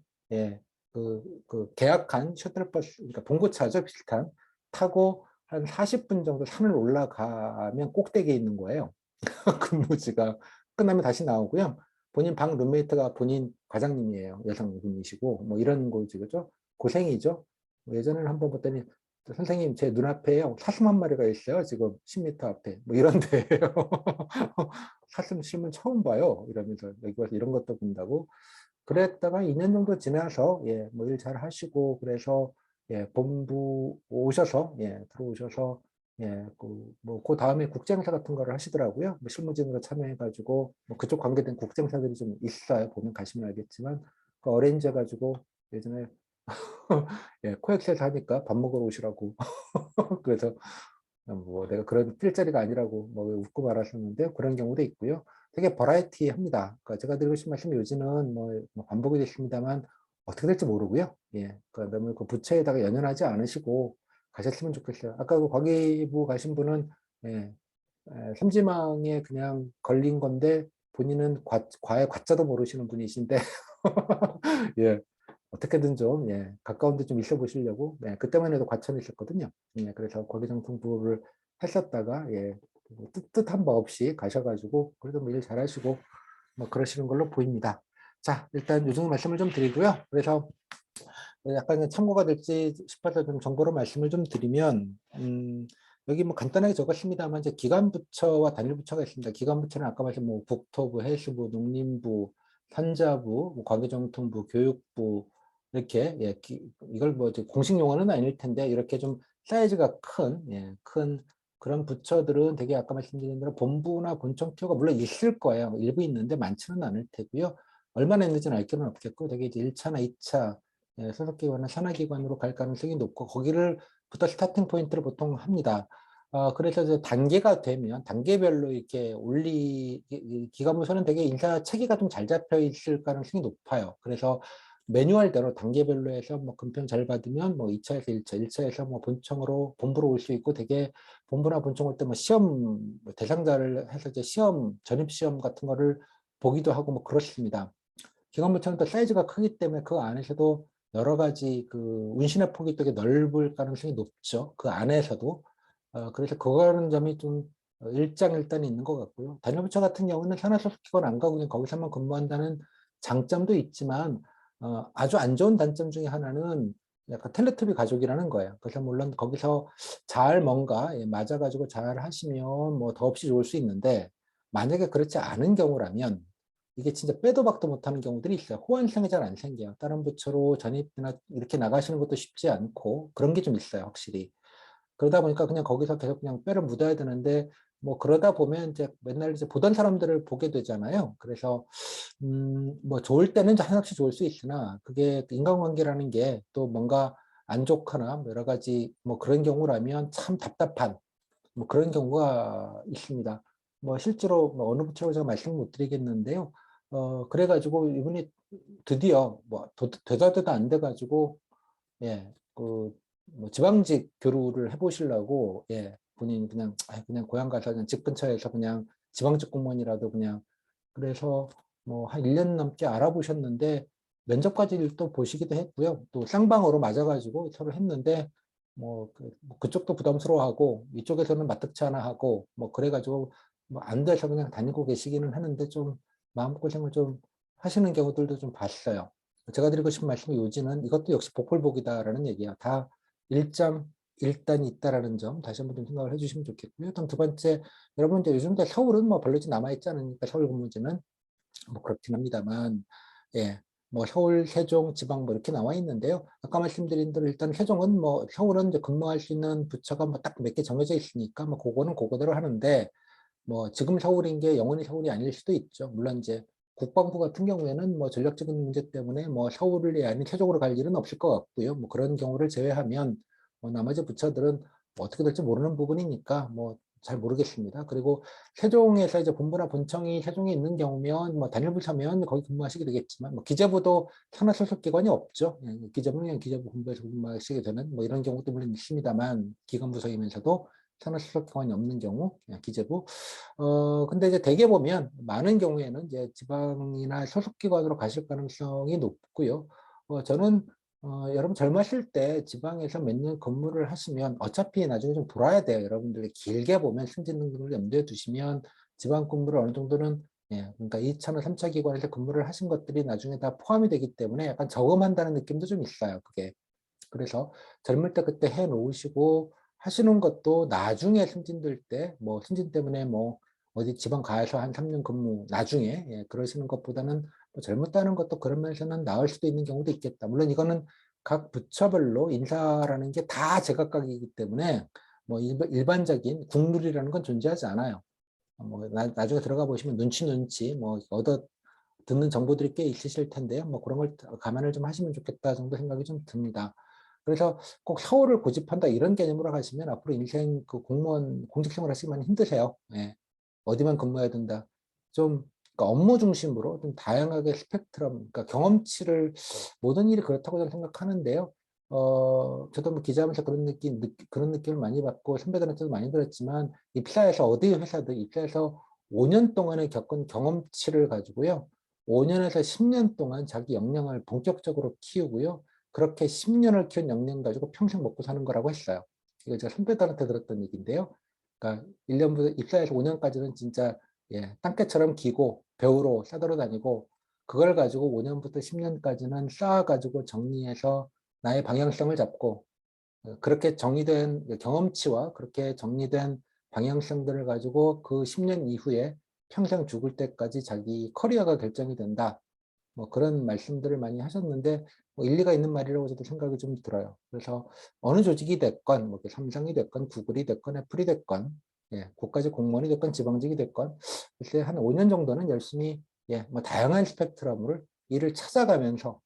그 계약한 셔틀버스 그러니까 봉고차죠. 비슷한 타고 한 40분 정도 산을 올라가면 꼭대기에 있는 거예요. 근무지가 끝나면 다시 나오고요. 본인 방 룸메이트가 본인 과장님이에요. 여성분이시고 뭐 이런 거지 그죠? 고생이죠. 예전에는 한번 봤더니 선생님 제 눈앞에요. 사슴 한 마리가 있어요. 지금 10m 앞에 뭐 이런 데예요. 사슴 실물 처음 봐요. 이러면서 여기 와서 이런 것도 본다고. 그랬다가 2년 정도 지나서 뭐 일 잘 하시고 그래서 본부 오셔서 들어오셔서 그 다음에 국제행사 같은 거를 하시더라고요. 뭐 실무진으로 참여해가지고 뭐 그쪽 관계된 국제행사들이 좀 있어요. 보면 가시면 알겠지만 그 어레인지 해가지고 예전에 코엑스에서 하니까 밥 먹으러 오시라고 그래서 뭐 내가 그런 필자리가 아니라고 뭐 웃고 말았었는데 그런 경우도 있고요. 되게 버라이티합니다. 그러니까 제가 드리고 싶은 말씀이 요즘은 뭐 반복이 됐습니다만 어떻게 될지 모르고요. 그러니까 너무 그 부처에다가 연연하지 않으시고 가셨으면 좋겠어요. 아까 그 과기부 가신 분은 삼지망에 그냥 걸린 건데 본인은 과의 과자도 모르시는 분이신데 예, 어떻게든 좀 가까운 데 좀 있어 보시려고 그때만 해도 과천에 있었거든요. 그래서 거기정통부를 했었다가 뭐 뜻한 바 없이 가셔가지고 그래도 뭐 일 잘하시고 뭐 그러시는 걸로 보입니다. 자, 일단 요 정도 말씀을 좀 드리고요. 그래서 약간 참고가 될지 싶어서 좀 정보로 말씀을 좀 드리면 여기 뭐 간단하게 적었습니다만 이제 기관부처와 단일부처가 있습니다. 기관부처는 아까 말씀 뭐 국토부, 해수부, 농림부, 산자부, 뭐 과기정통부, 교육부 이렇게 이걸 뭐 이제 공식 용어는 아닐 텐데 이렇게 좀 사이즈가 큰 그런 부처들은 되게 아까 말씀드린 대로 본부나 본청 티오가 물론 있을 거예요. 일부 있는데 많지는 않을 테고요. 얼마나 있는지는 알 길은 없겠고 되게 이제 1차나 2차 소속기관이나 산하기관으로 갈 가능성이 높고 거기를부터 스타팅 포인트를 보통 합니다. 그래서 이제 단계가 되면 단계별로 이렇게 기관부서는 되게 인사 체계가 좀 잘 잡혀 있을 가능성이 높아요. 그래서 매뉴얼대로 단계별로 해서 뭐 금평 잘 받으면 뭐 2차에서 1차, 1차에서 뭐 본부로 올 수 있고 되게 본부나 본청 올 때 뭐 시험 대상자를 해서 이제 전입 시험 같은 거를 보기도 하고 뭐 그렇습니다. 기관부처는 또 사이즈가 크기 때문에 그 안에서도 여러 가지 그 운신의 폭이 되게 넓을 가능성이 높죠. 그 안에서도. 그래서 그거는 점이 좀 일장일단이 있는 것 같고요. 단일부처 같은 경우는 산하소속기관 안 가고 그냥 거기서만 근무한다는 장점도 있지만 아주 안 좋은 단점 중에 하나는 약간 텔레토비 가족이라는 거예요. 그래서 물론 거기서 잘 뭔가 맞아가지고 잘 하시면 뭐 더없이 좋을 수 있는데 만약에 그렇지 않은 경우라면 이게 진짜 빼도 박도 못하는 경우들이 있어요. 호환성이 잘 안 생겨요. 다른 부처로 전입이나 이렇게 나가시는 것도 쉽지 않고 그런 게 좀 있어요, 확실히. 그러다 보니까 그냥 거기서 계속 그냥 뼈를 묻어야 되는데 뭐 그러다 보면 이제 맨날 이제 보던 사람들을 보게 되잖아요. 그래서 뭐 좋을 때는 한없이 좋을 수 있으나 그게 인간관계라는 게 또 뭔가 안 좋거나 여러 가지 뭐 그런 경우라면 참 답답한 뭐 그런 경우가 있습니다. 뭐 실제로 뭐 어느 부처라고 제가 말씀 못 드리겠는데요. 그래가지고 이분이 드디어 뭐 되다 안 돼가지고 뭐 지방직 교류를 해보시려고 본인 그냥 고향 가서 그냥 집 근처에서 그냥 지방직 공무원이라도 그냥 그래서 뭐 한 1년 넘게 알아보셨는데 면접까지 또 보시기도 했고요. 또 쌍방으로 맞아가지고 서로 했는데 뭐 그쪽도 부담스러워하고 이쪽에서는 마뜩치 않아 하고 뭐 그래가지고 뭐 안 돼서 그냥 다니고 계시기는 하는데 좀 마음고생을 좀 하시는 경우들도 좀 봤어요. 제가 드리고 싶은 말씀이 요지는 이것도 역시 복불복이다라는 얘기야. 다 일장 일단이 있다라는 점 다시 한번 좀 생각을 해주시면 좋겠고요. 또 두 번째, 여러분 이제 요즘 서울은 뭐 별로 남아있지 않으니까 서울 근무제는 뭐 그렇긴 합니다만, 뭐 서울, 세종, 지방 뭐 이렇게 나와 있는데요. 아까 말씀드린 대로 일단 세종은 뭐 서울은 이제 근무할 수 있는 부처가 뭐 딱 몇 개 정해져 있으니까 뭐 그거는 그거대로 하는데 뭐 지금 서울인 게 영원히 서울이 아닐 수도 있죠. 물론 이제 국방부 같은 경우에는 뭐 전력적인 문제 때문에 뭐 서울이 아닌 세종으로 갈 일은 없을 것 같고요. 뭐 그런 경우를 제외하면 뭐 나머지 부처들은 뭐 어떻게 될지 모르는 부분이니까 뭐 잘 모르겠습니다. 그리고 세종에서 이제 본부나 본청이 세종에 있는 경우면 뭐 단일 부처면 거기 근무하시게 되겠지만 뭐 기재부도 산하 소속 기관이 없죠. 기재부는 그냥 기재부 본부에서 근무하시게 되는 뭐 이런 경우도 물론 있습니다만 기관 부서이면서도 산하 소속 기관이 없는 경우 기재부 근데 이제 대개 보면 많은 경우에는 이제 지방이나 소속기관으로 가실 가능성이 높고요. 저는 여러분 젊으실 때 지방에서 몇 년 근무를 하시면 어차피 나중에 좀 돌아야 돼요. 여러분들이 길게 보면 승진 등급을 염두에 두시면 지방 근무를 어느 정도는 그러니까 2차나 3차 기관에서 근무를 하신 것들이 나중에 다 포함이 되기 때문에 약간 저금한다는 느낌도 좀 있어요. 그게. 그래서 젊을 때 그때 해 놓으시고 하시는 것도 나중에 승진될 때, 뭐 승진 때문에 뭐 어디 지방 가서 한 3년 근무 나중에 그러시는 것보다는 뭐 젊었다는 것도 그런 면에서는 나을 수도 있는 경우도 있겠다. 물론 이거는 각 부처별로 인사라는 게 다 제각각이기 때문에 뭐 일반적인 국룰이라는 건 존재하지 않아요. 뭐 나중에 들어가 보시면 눈치 뭐 얻어 듣는 정보들이 꽤 있으실 텐데요. 뭐 그런 걸 감안을 좀 하시면 좋겠다 정도 생각이 좀 듭니다. 그래서 꼭 서울을 고집한다 이런 개념으로 가시면 앞으로 인생 그 공무원 공직생활 하시기 많이 힘드세요. 어디만 근무해야 된다. 좀 그러니까 업무 중심으로 좀 다양하게 스펙트럼, 그러니까 경험치를 모든 일이 그렇다고 저는 생각하는데요. 저도 뭐 기자하면서 그런 느낌을 많이 받고 선배들한테도 많이 들었지만 입사해서 어디 회사든 입사해서 5년 동안에 겪은 경험치를 가지고요. 5년에서 10년 동안 자기 역량을 본격적으로 키우고요. 그렇게 10년을 키운 역량 가지고 평생 먹고 사는 거라고 했어요. 이거 제가 선배들한테 들었던 얘기인데요. 그러니까 1년부터 입사해서 5년까지는 진짜 땅개처럼 기고 배우러 싸들어 다니고 그걸 가지고 5년부터 10년까지는 쌓아가지고 정리해서 나의 방향성을 잡고 그렇게 정리된 경험치와 그렇게 정리된 방향성들을 가지고 그 10년 이후에 평생 죽을 때까지 자기 커리어가 결정이 된다. 뭐 그런 말씀들을 많이 하셨는데 뭐 일리가 있는 말이라고 저도 생각이 좀 들어요. 그래서 어느 조직이 됐건 뭐 삼성이 됐건 구글이 됐건 애플이 됐건 예, 국가직 공무원이 됐건 지방직이 됐건 글쎄 한 5년 정도는 열심히 예, 뭐 다양한 스펙트럼을 일을 찾아가면서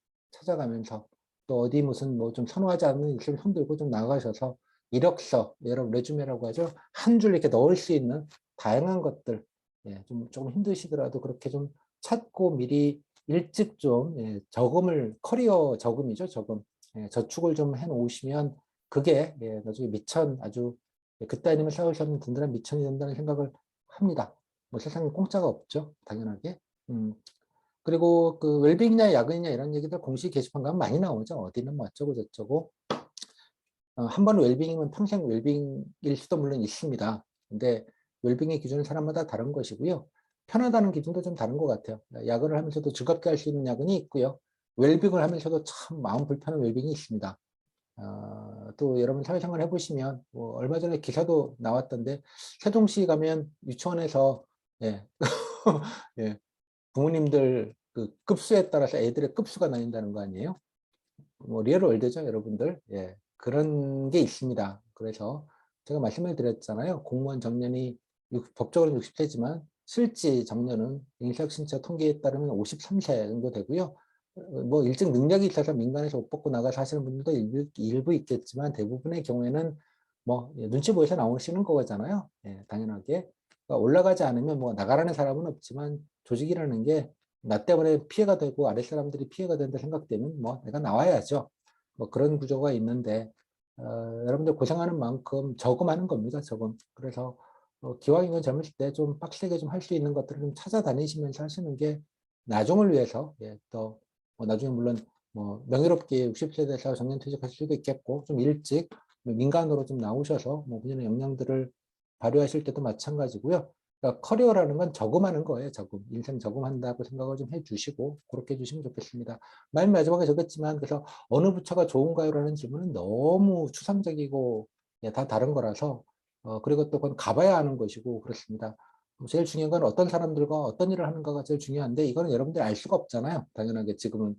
또 어디 무슨 뭐 좀 선호하지 않는 일 좀 손들고 좀 나가셔서 이력서, 여러분 레주메라고 하죠. 한 줄 이렇게 넣을 수 있는 다양한 것들 예, 좀 조금 힘드시더라도 그렇게 좀 찾고 미리 일찍 좀 예, 저금을 커리어 저금이죠. 저금 예, 저축을 좀 해놓으시면 그게 예, 나중에 미천 아주 예, 그때 아니면 쌓을 수 없는 든든한 미천이 된다는 생각을 합니다. 뭐 세상에 공짜가 없죠. 당연하게. 그리고 그 웰빙이냐 야근이냐 이런 얘기들 공식 게시판 가면 많이 나오죠. 어디는 뭐 어쩌고 저쩌고. 한 번 웰빙이면 평생 웰빙일 수도 물론 있습니다. 근데 웰빙의 기준은 사람마다 다른 것이고요. 편하다는 기준도 좀 다른 것 같아요. 야근을 하면서도 즐겁게 할 수 있는 야근이 있고요. 웰빙을 하면서도 참 마음 불편한 웰빙이 있습니다. 또 여러분 사회생활 해보시면 뭐 얼마 전에 기사도 나왔던데 세종시 가면 유치원에서 예, 예, 부모님들 그 급수에 따라서 애들의 급수가 나뉜다는 거 아니에요? 뭐 리얼 월드죠, 여러분들. 예, 그런 게 있습니다. 그래서 제가 말씀을 드렸잖아요. 공무원 정년이 법적으로는 60세지만 실제 정년은 인사혁신처 통계에 따르면 53세 정도 되고요. 뭐 일정 능력이 있어서 민간에서 옷 벗고 나가서 하시는 분들도 일부 있겠지만 대부분의 경우에는 뭐 눈치 보여서 나오시는 거잖아요. 예, 당연하게. 그러니까 올라가지 않으면 뭐 나가라는 사람은 없지만 조직이라는 게 나 때문에 피해가 되고 아랫사람들이 피해가 된다 생각되면 뭐 내가 나와야죠. 뭐 그런 구조가 있는데 여러분들 고생하는 만큼 저금하는 겁니다. 저금. 그래서 기왕이면 젊으실 때 좀 빡세게 좀 할 수 있는 것들을 좀 찾아다니시면서 하시는 게 나중을 위해서 예, 또 나중에 물론 뭐 명예롭게 60세 돼서 정년퇴직하실 수도 있겠고 좀 일찍 민간으로 좀 나오셔서 뭐 본인의 역량들을 발휘하실 때도 마찬가지고요. 그러니까 커리어라는 건 저금하는 거예요. 저금. 인생 저금한다고 생각을 좀 해주시고 그렇게 해주시면 좋겠습니다. 맨 마지막에 적었지만 그래서 어느 부처가 좋은가요라는 질문은 너무 추상적이고 예, 다 다른 거라서 그리고 또 그건 가봐야 하는 것이고 그렇습니다. 제일 중요한 건 어떤 사람들과 어떤 일을 하는가가 제일 중요한데 이거는 여러분들이 알 수가 없잖아요. 당연하게 지금은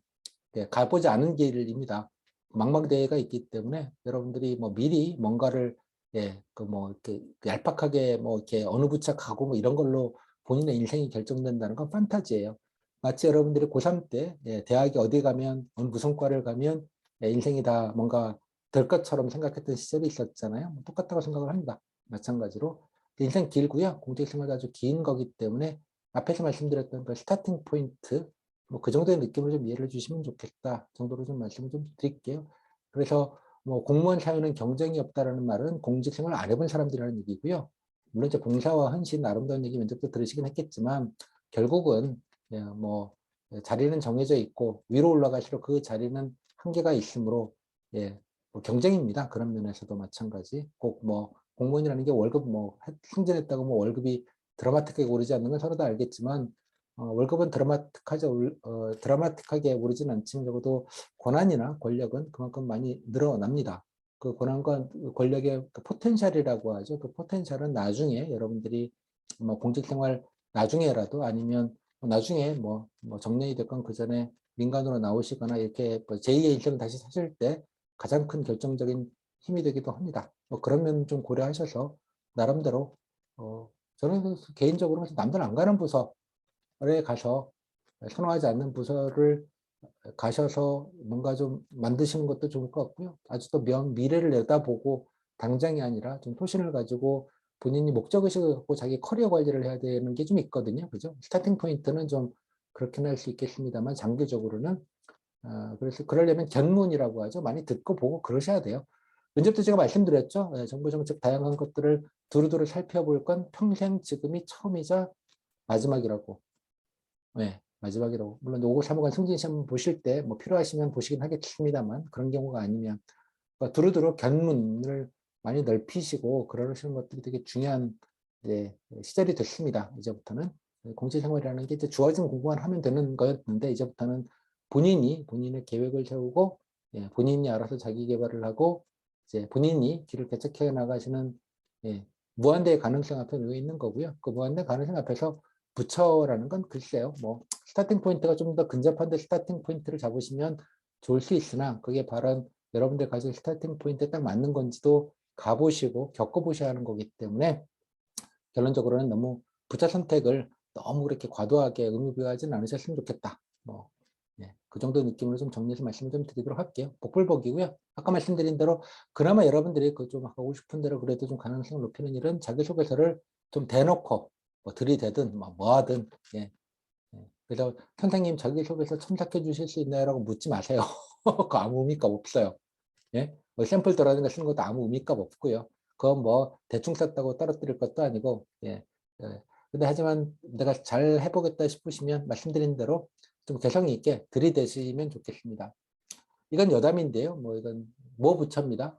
예, 가보지 않은 길입니다. 망망대해가 있기 때문에 여러분들이 뭐 미리 뭔가를 예, 그 뭐 이렇게 얄팍하게 뭐 이렇게 어느 부처 가고 뭐 이런 걸로 본인의 인생이 결정된다는 건 판타지예요. 마치 여러분들이 고3 때 예, 대학에 어디 가면 어느 무슨 과를 가면 예, 인생이 다 뭔가 될 것처럼 생각했던 시절이 있었잖아요. 뭐 똑같다고 생각을 합니다. 마찬가지로 인생 길고요. 공직생활도 아주 긴 거기 때문에 앞에서 말씀드렸던 그 스타팅 포인트 뭐 그 정도의 느낌으로 좀 이해를 주시면 좋겠다 정도로 좀 말씀을 좀 드릴게요. 그래서 뭐 공무원 사회는 경쟁이 없다라는 말은 공직 생활 안 해본 사람들이라는 얘기고요. 물론 이제 봉사와 헌신 아름다운 얘기 면접도 들으시긴 했겠지만 결국은 예, 뭐 자리는 정해져 있고 위로 올라갈수록 그 자리는 한계가 있으므로 예, 뭐 경쟁입니다. 그런 면에서도 마찬가지. 꼭 뭐 공무원이라는 게 월급 뭐 승진했다고 뭐 월급이 드라마틱하게 오르지 않는 건 서로 다 알겠지만 월급은 드라마틱하게 오르진 않지만 적어도 권한이나 권력은 그만큼 많이 늘어납니다. 그 권한과 권력의 그 포텐셜이라고 하죠. 그 포텐셜은 나중에 여러분들이 뭐 공직생활 나중에라도 아니면 나중에 뭐 정년이 됐건 그 전에 민간으로 나오시거나 이렇게 뭐 제2의 인생을 다시 사실 때 가장 큰 결정적인 힘이 되기도 합니다. 뭐 그런 면 좀 고려하셔서 나름대로 저는 개인적으로 남들 안 가는 부서 에 가서 선호하지 않는 부서를 가셔서 뭔가 좀 만드시는 것도 좋을 것 같고요. 아주 또 미래를 내다보고 당장이 아니라 좀 소신을 가지고 본인이 목적의식을 갖고 자기 커리어 관리를 해야 되는 게 좀 있거든요. 그죠? 스타팅 포인트는 좀 그렇게는 할 수 있겠습니다만 장기적으로는 그래서 그러려면 견문이라고 하죠. 많이 듣고 보고 그러셔야 돼요. 면접도 제가 말씀드렸죠. 정부 정책 다양한 것들을 두루두루 살펴볼 건 평생 지금이 처음이자 마지막이라고. 네, 마지막이라고. 물론 5급 사무관 승진 시험 보실 때 뭐 필요하시면 보시긴 하겠습니다만 그런 경우가 아니면 그러니까 두루두루 견문을 많이 넓히시고 그러시는 것들이 되게 중요한 이제 시절이 됐습니다. 이제부터는 공직생활이라는 게 이제 주어진 공부만 하면 되는 거였는데 이제부터는 본인의 계획을 세우고 예, 본인이 알아서 자기 개발을 하고 이제 본인이 길을 개척해 나가시는 예, 무한대의 가능성 앞에 놓여 있는 거고요. 그 무한대 가능성 앞에서 부처라는 건 글쎄요, 뭐 스타팅 포인트가 좀 더 근접한데 스타팅 포인트를 잡으시면 좋을 수 있으나 그게 바로 여러분들 가진 스타팅 포인트에 딱 맞는 건지도 가보시고 겪어보셔야 하는 거기 때문에 결론적으로는 너무 부자 선택을 너무 그렇게 과도하게 의무부여하지는 않으셨으면 좋겠다. 뭐, 예, 그 정도 느낌으로 좀 정리해서 말씀을 좀 드리도록 할게요. 복불복이고요. 아까 말씀드린 대로 그나마 여러분들이 그 좀 하고 싶은 대로 그래도 좀 가능성을 높이는 일은 자기소개서를 좀 대놓고 뭐 들이대든 뭐 하든 예. 예. 그래서 선생님 자기소개서 첨삭해 주실 수 있나요? 라고 묻지 마세요. 그거 아무 의미가 없어요. 예? 뭐 샘플 들어가는 거 쓰는 것도 아무 의미가 없고요. 그건 뭐 대충 썼다고 떨어뜨릴 것도 아니고, 예. 예. 근데 하지만 내가 잘 해보겠다 싶으시면 말씀드린 대로 좀 개성이 있게 들이대시면 좋겠습니다. 이건 여담인데요. 뭐 이건 뭐 부처입니다.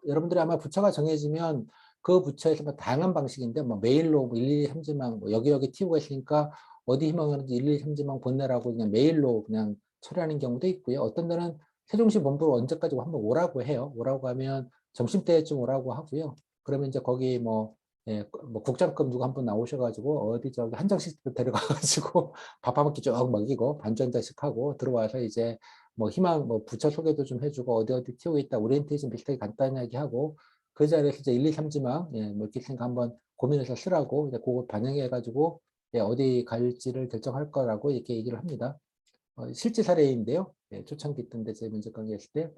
여러분들이 아마 부처가 정해지면 그 부처에서 뭐 다양한 방식인데 뭐 메일로 뭐 1, 2, 3지망 뭐 여기 튀우가 있으니까 어디 희망하는지 1, 2, 3지망 보내라고 그냥 메일로 그냥 처리하는 경우도 있고요. 어떤 데는 세종시 본부로 언제까지 한번 오라고 해요. 오라고 하면 점심때쯤 오라고 하고요. 그러면 이제 거기 뭐, 예, 뭐 국장급 누구 한 분 나오셔가지고 어디 저기 한정식 데려가가지고 밥 한 끼 쭉 먹이고 반주 한 잔씩 하고 들어와서 이제 뭐 희망 뭐 부처 소개도 좀 해주고 어디 튀고 있다 오리엔테이션 비슷하게 간단하게 하고 그 자리에서 이제 1, 2, 3지망 예, 뭐 이렇게 생각 한번 고민해서 쓰라고 이제 그거 반영해 가지고 예, 어디 갈지를 결정할 거라고 이렇게 얘기를 합니다. 실제 사례인데요. 예, 초창기 때인데 제 면접 강의했을 때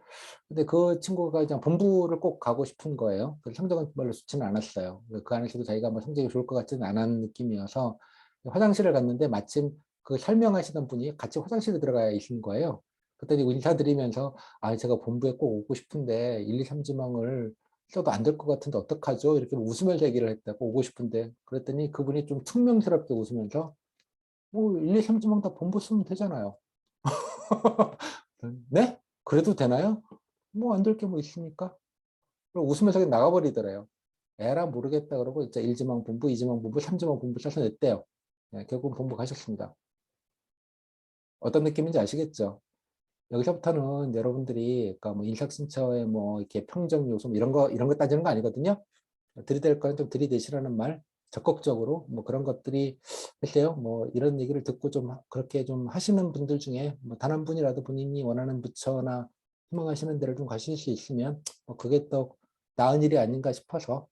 근데 그 친구가 그냥 본부를 꼭 가고 싶은 거예요. 그래서 성적은 별로 좋지는 않았어요. 그 안에서도 자기가 뭐 성적이 좋을 것 같지는 않은 느낌이어서 화장실을 갔는데 마침 그 설명하시던 분이 같이 화장실에 들어가 있는 거예요. 그랬더니 인사드리면서 제가 본부에 꼭 오고 싶은데 1, 2, 3지망을 써도 안 될 것 같은데 어떡하죠? 이렇게 웃으면서 얘기를 했다고 오고 싶은데 그랬더니 그분이 좀 퉁명스럽게 웃으면서 뭐 1, 2, 3지망 다 본부 쓰면 되잖아요. 네? 그래도 되나요? 뭐 안 될 게 뭐 있습니까? 그리고 웃으면서 그냥 나가버리더래요. 에라 모르겠다 그러고 이제 1지망 본부, 2지망 본부, 3지망 본부 써서 냈대요. 네, 결국 본부 가셨습니다. 어떤 느낌인지 아시겠죠? 여기서부터는 여러분들이 그러니까 뭐 인사신처의 뭐 이렇게 평정 요소 뭐 이런 거 따지는 거 아니거든요. 들이댈 거는 좀 들이대시라는 말 적극적으로 뭐 그런 것들이 글쎄요 뭐 이런 얘기를 듣고 좀 그렇게 좀 하시는 분들 중에 뭐 단 한 분이라도 본인이 원하는 부처나 희망하시는 데를 좀 가실 수 있으면 뭐 그게 또 나은 일이 아닌가 싶어서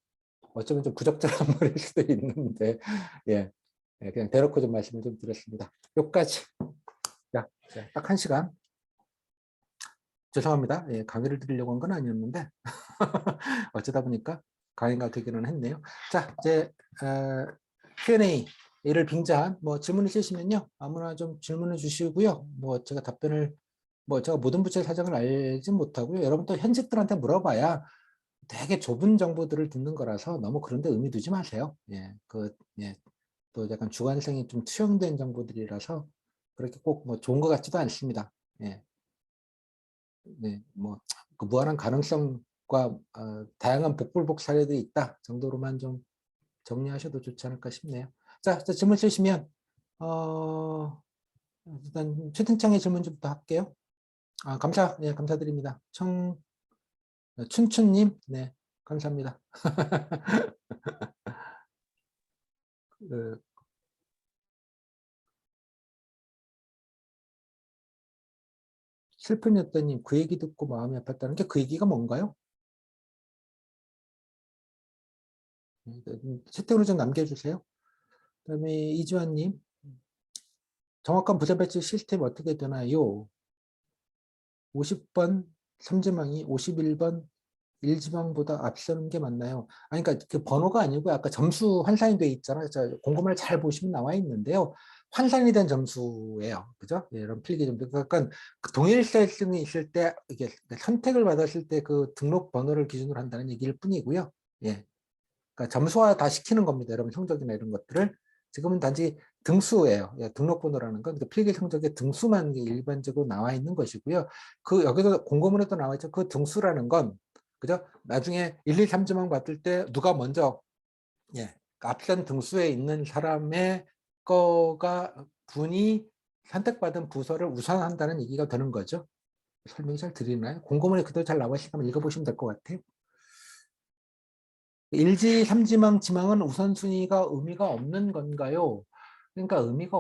어쩌면 좀 부적절한 말일 수도 있는데 예, 예, 그냥 대놓고 좀 말씀을 좀 드렸습니다. 여기까지. 야, 딱 1시간. 죄송합니다. 예, 강의를 드리려고 한 건 아니었는데 어쩌다 보니까 강의가 되기는 했네요. 자, 이제 Q&A를 빙자한 뭐 질문 있으시면요. 아무나 좀 질문을 주시고요. 뭐 제가 답변을 뭐 제가 모든 부처의 사정을 알지 못하고요. 여러분 또 현직들한테 물어봐야 되게 좁은 정보들을 듣는 거라서 너무 그런데 의미 두지 마세요. 예, 예, 또 약간 주관성이 좀 투영된 정보들이라서 그렇게 꼭 뭐 좋은 것 같지도 않습니다. 예. 네, 뭐, 그 무한한 가능성과 다양한 복불복 사례들이 있다 정도로만 좀 정리하셔도 좋지 않을까 싶네요. 자, 질문 주시면, 일단 채팅창에 질문 좀 할게요. 예, 감사드립니다. 춘춘님, 네, 감사합니다. 그, 슬픈였더니 그 얘기 듣고 마음이 아팠다는 게 그 얘기가 뭔가요? 채팅으로 좀 남겨주세요. 그다음에 이주환님, 정확한 부자 배치 시스템 어떻게 되나요? 50번 3지망이 51번 1지망보다 앞서는 게 맞나요? 아니, 그러니까 그 번호가 아니고 아까 점수 환산이 돼 있잖아요. 곰곰이를 잘 보시면 나와 있는데요. 환산이 된 점수예요. 그죠? 예, 이런 필기 점수. 그러니까 그 동일세증이 있을 때 이게 선택을 받았을 때 그 등록 번호를 기준으로 한다는 얘기일 뿐이고요. 예. 그러니까 점수화 다 시키는 겁니다. 여러분 성적이나 이런 것들을. 지금은 단지 등수예요. 예, 등록번호라는 건 필기 성적의 등수만 일반적으로 나와 있는 것이고요. 그 여기서 공고문에도 나와 있죠. 그 등수라는 건 그죠? 나중에 1, 2, 3지만 봤을 때 누가 먼저 예, 앞선 등수에 있는 사람의 거가 분이 선택받은 부서를 우선한다는 얘기가 되는 거죠. 설명이 잘 드리나요? 공고문에 그대로 잘 나와 있으면 읽어보시면 될 것 같아요. 1지, 3지망, 지망은 우선순위가 의미가 없는 건가요? 그러니까 의미가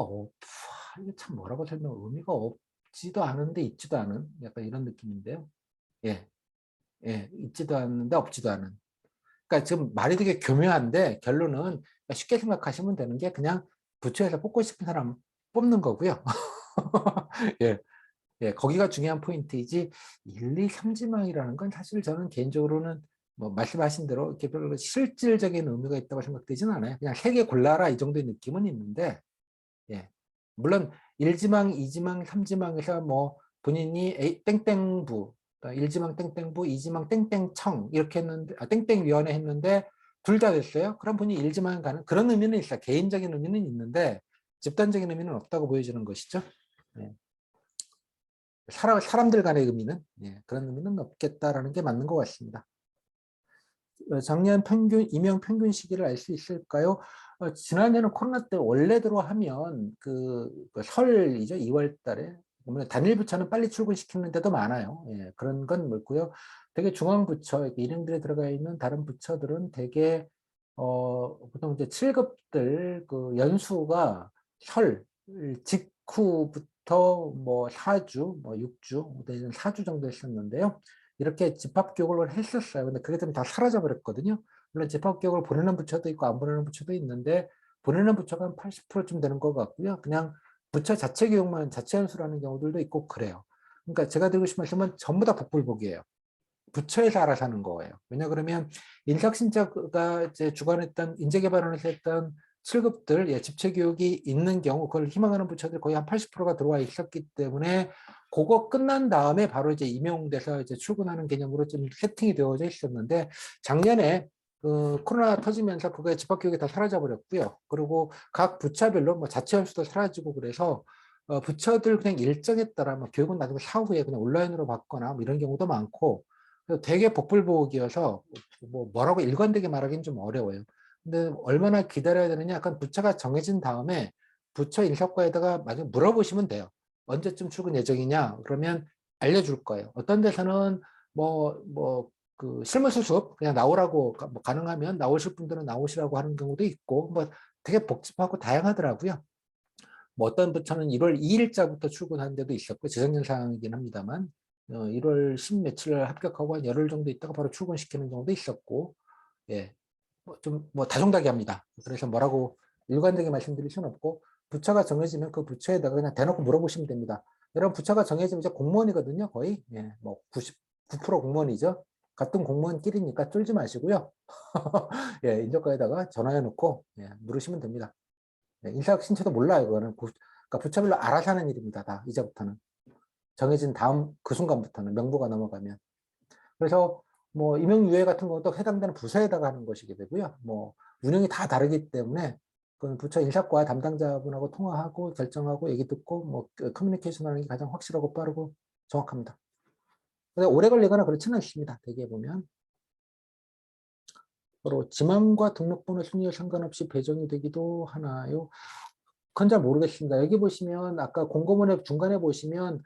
이게 참 뭐라고 설명, 의미가 없지도 않은데 있지도 않은 약간 이런 느낌인데요. 예, 예, 있지도 않는데 없지도 않은. 그러니까 지금 말이 되게 교묘한데 결론은 쉽게 생각하시면 되는 게 그냥 부처에서 뽑고 싶은 사람 뽑는 거고요. 예, 예, 거기가 중요한 포인트이지 1, 2, 3지망이라는 건 사실 저는 개인적으로는 뭐 말씀하신 대로 이렇게 별로 실질적인 의미가 있다고 생각되지는 않아요. 그냥 3개 골라라 이 정도의 느낌은 있는데, 예, 물론 1지망, 2지망, 3지망에서 뭐 본인이 땡땡부, 1지망 땡땡부, 2지망 땡땡청 이렇게 했는데, 땡땡위원회 했는데 둘 다 됐어요. 그럼 본인이 1지망 가는 그런 의미는 있어요. 개인적인 의미는 있는데 집단적인 의미는 없다고 보여지는 것이죠. 예. 사람들 간의 의미는, 예, 그런 의미는 없겠다라는 게 맞는 것 같습니다. 작년 평균 임용 평균 시기를 알 수 있을까요? 지난해는 코로나 때 원래대로 하면 그 설이죠. 2월 달에 단일 부처는 빨리 출근시키는 데도 많아요. 예, 그런 건 뭐고요. 되게 중앙 부처 일행들에 들어가 있는 다른 부처들은 되게 보통 이제 7급들 그 연수가 설 직후부터 뭐 4주, 뭐 6주, 4주 정도 했었는데요. 이렇게 집합교육을 했었어요. 근데 그게 좀 다 사라져 버렸거든요. 물론 집합교육을 보내는 부처도 있고 안 보내는 부처도 있는데 보내는 부처가 한 80%쯤 되는 것 같고요. 그냥 부처 자체 교육만 자체 연수라는 경우들도 있고 그래요. 그러니까 제가 드리고 싶은 말씀은 전부 다 복불복이에요. 부처에서 알아서 하는 거예요. 왜냐 그러면 인사신자가 이제 주관했던 인재개발원에서 했던 7급들 예, 집체교육이 있는 경우 그걸 희망하는 부처들 거의 한 80%가 들어와 있었기 때문에 그거 끝난 다음에 바로 이제 임용돼서 이제 출근하는 개념으로 좀 세팅이 되어져 있었는데 작년에 그 코로나 터지면서 그거의 집합교육이 다 사라져 버렸고요. 그리고 각 부처별로 뭐 자체 연수도 사라지고 그래서 부처들 그냥 일정에 따라 뭐 교육은 나중에 사후에 그냥 온라인으로 받거나 뭐 이런 경우도 많고 되게 복불복이어서 뭐라고 일관되게 말하기는 좀 어려워요. 근데 얼마나 기다려야 되느냐 약간 부처가 정해진 다음에 부처 인사과에다가 마저 물어보시면 돼요. 언제쯤 출근 예정이냐 그러면 알려줄 거예요. 어떤 데서는 그 실무 수습 그냥 나오라고 뭐 가능하면 나오실 분들은 나오시라고 하는 경우도 있고 뭐 되게 복잡하고 다양하더라고요. 뭐 어떤 부처는 1월 2일자부터 출근하는 데도 있었고 재작년 상황이긴 합니다만 1월 10 며칠 합격하고 한 열흘 정도 있다가 바로 출근시키는 경우도 있었고 예, 좀 다종다기합니다. 그래서 뭐라고 일관되게 말씀드릴 수는 없고 부처가 정해지면 그 부처에다가 그냥 대놓고 물어보시면 됩니다. 여러분 부처가 정해지면 이제 공무원이거든요. 거의 예, 뭐 99% 공무원이죠. 같은 공무원끼리니까 쫄지 마시고요. 예, 인적과에다가 전화해 놓고 예, 물으시면 됩니다. 네, 인사학 신체도 몰라요. 그거는 그러니까 부처별로 알아서 하는 일입니다. 다 이제부터는 정해진 다음 그 순간부터는 명부가 넘어가면 그래서 뭐 임용유예 같은 것도 해당되는 부서에다가 하는 것이게 되고요. 뭐 운영이 다 다르기 때문에 그 부처 인사과 담당자분하고 통화하고 결정하고 얘기 듣고 뭐 커뮤니케이션 하는 게 가장 확실하고 빠르고 정확합니다. 근데 오래 걸리거나 그렇지는 않습니다. 대개 보면 서로 지망과 등록번호 순위와 상관없이 배정이 되기도 하나요? 그건 잘 모르겠습니다. 여기 보시면 아까 공고문의 중간에 보시면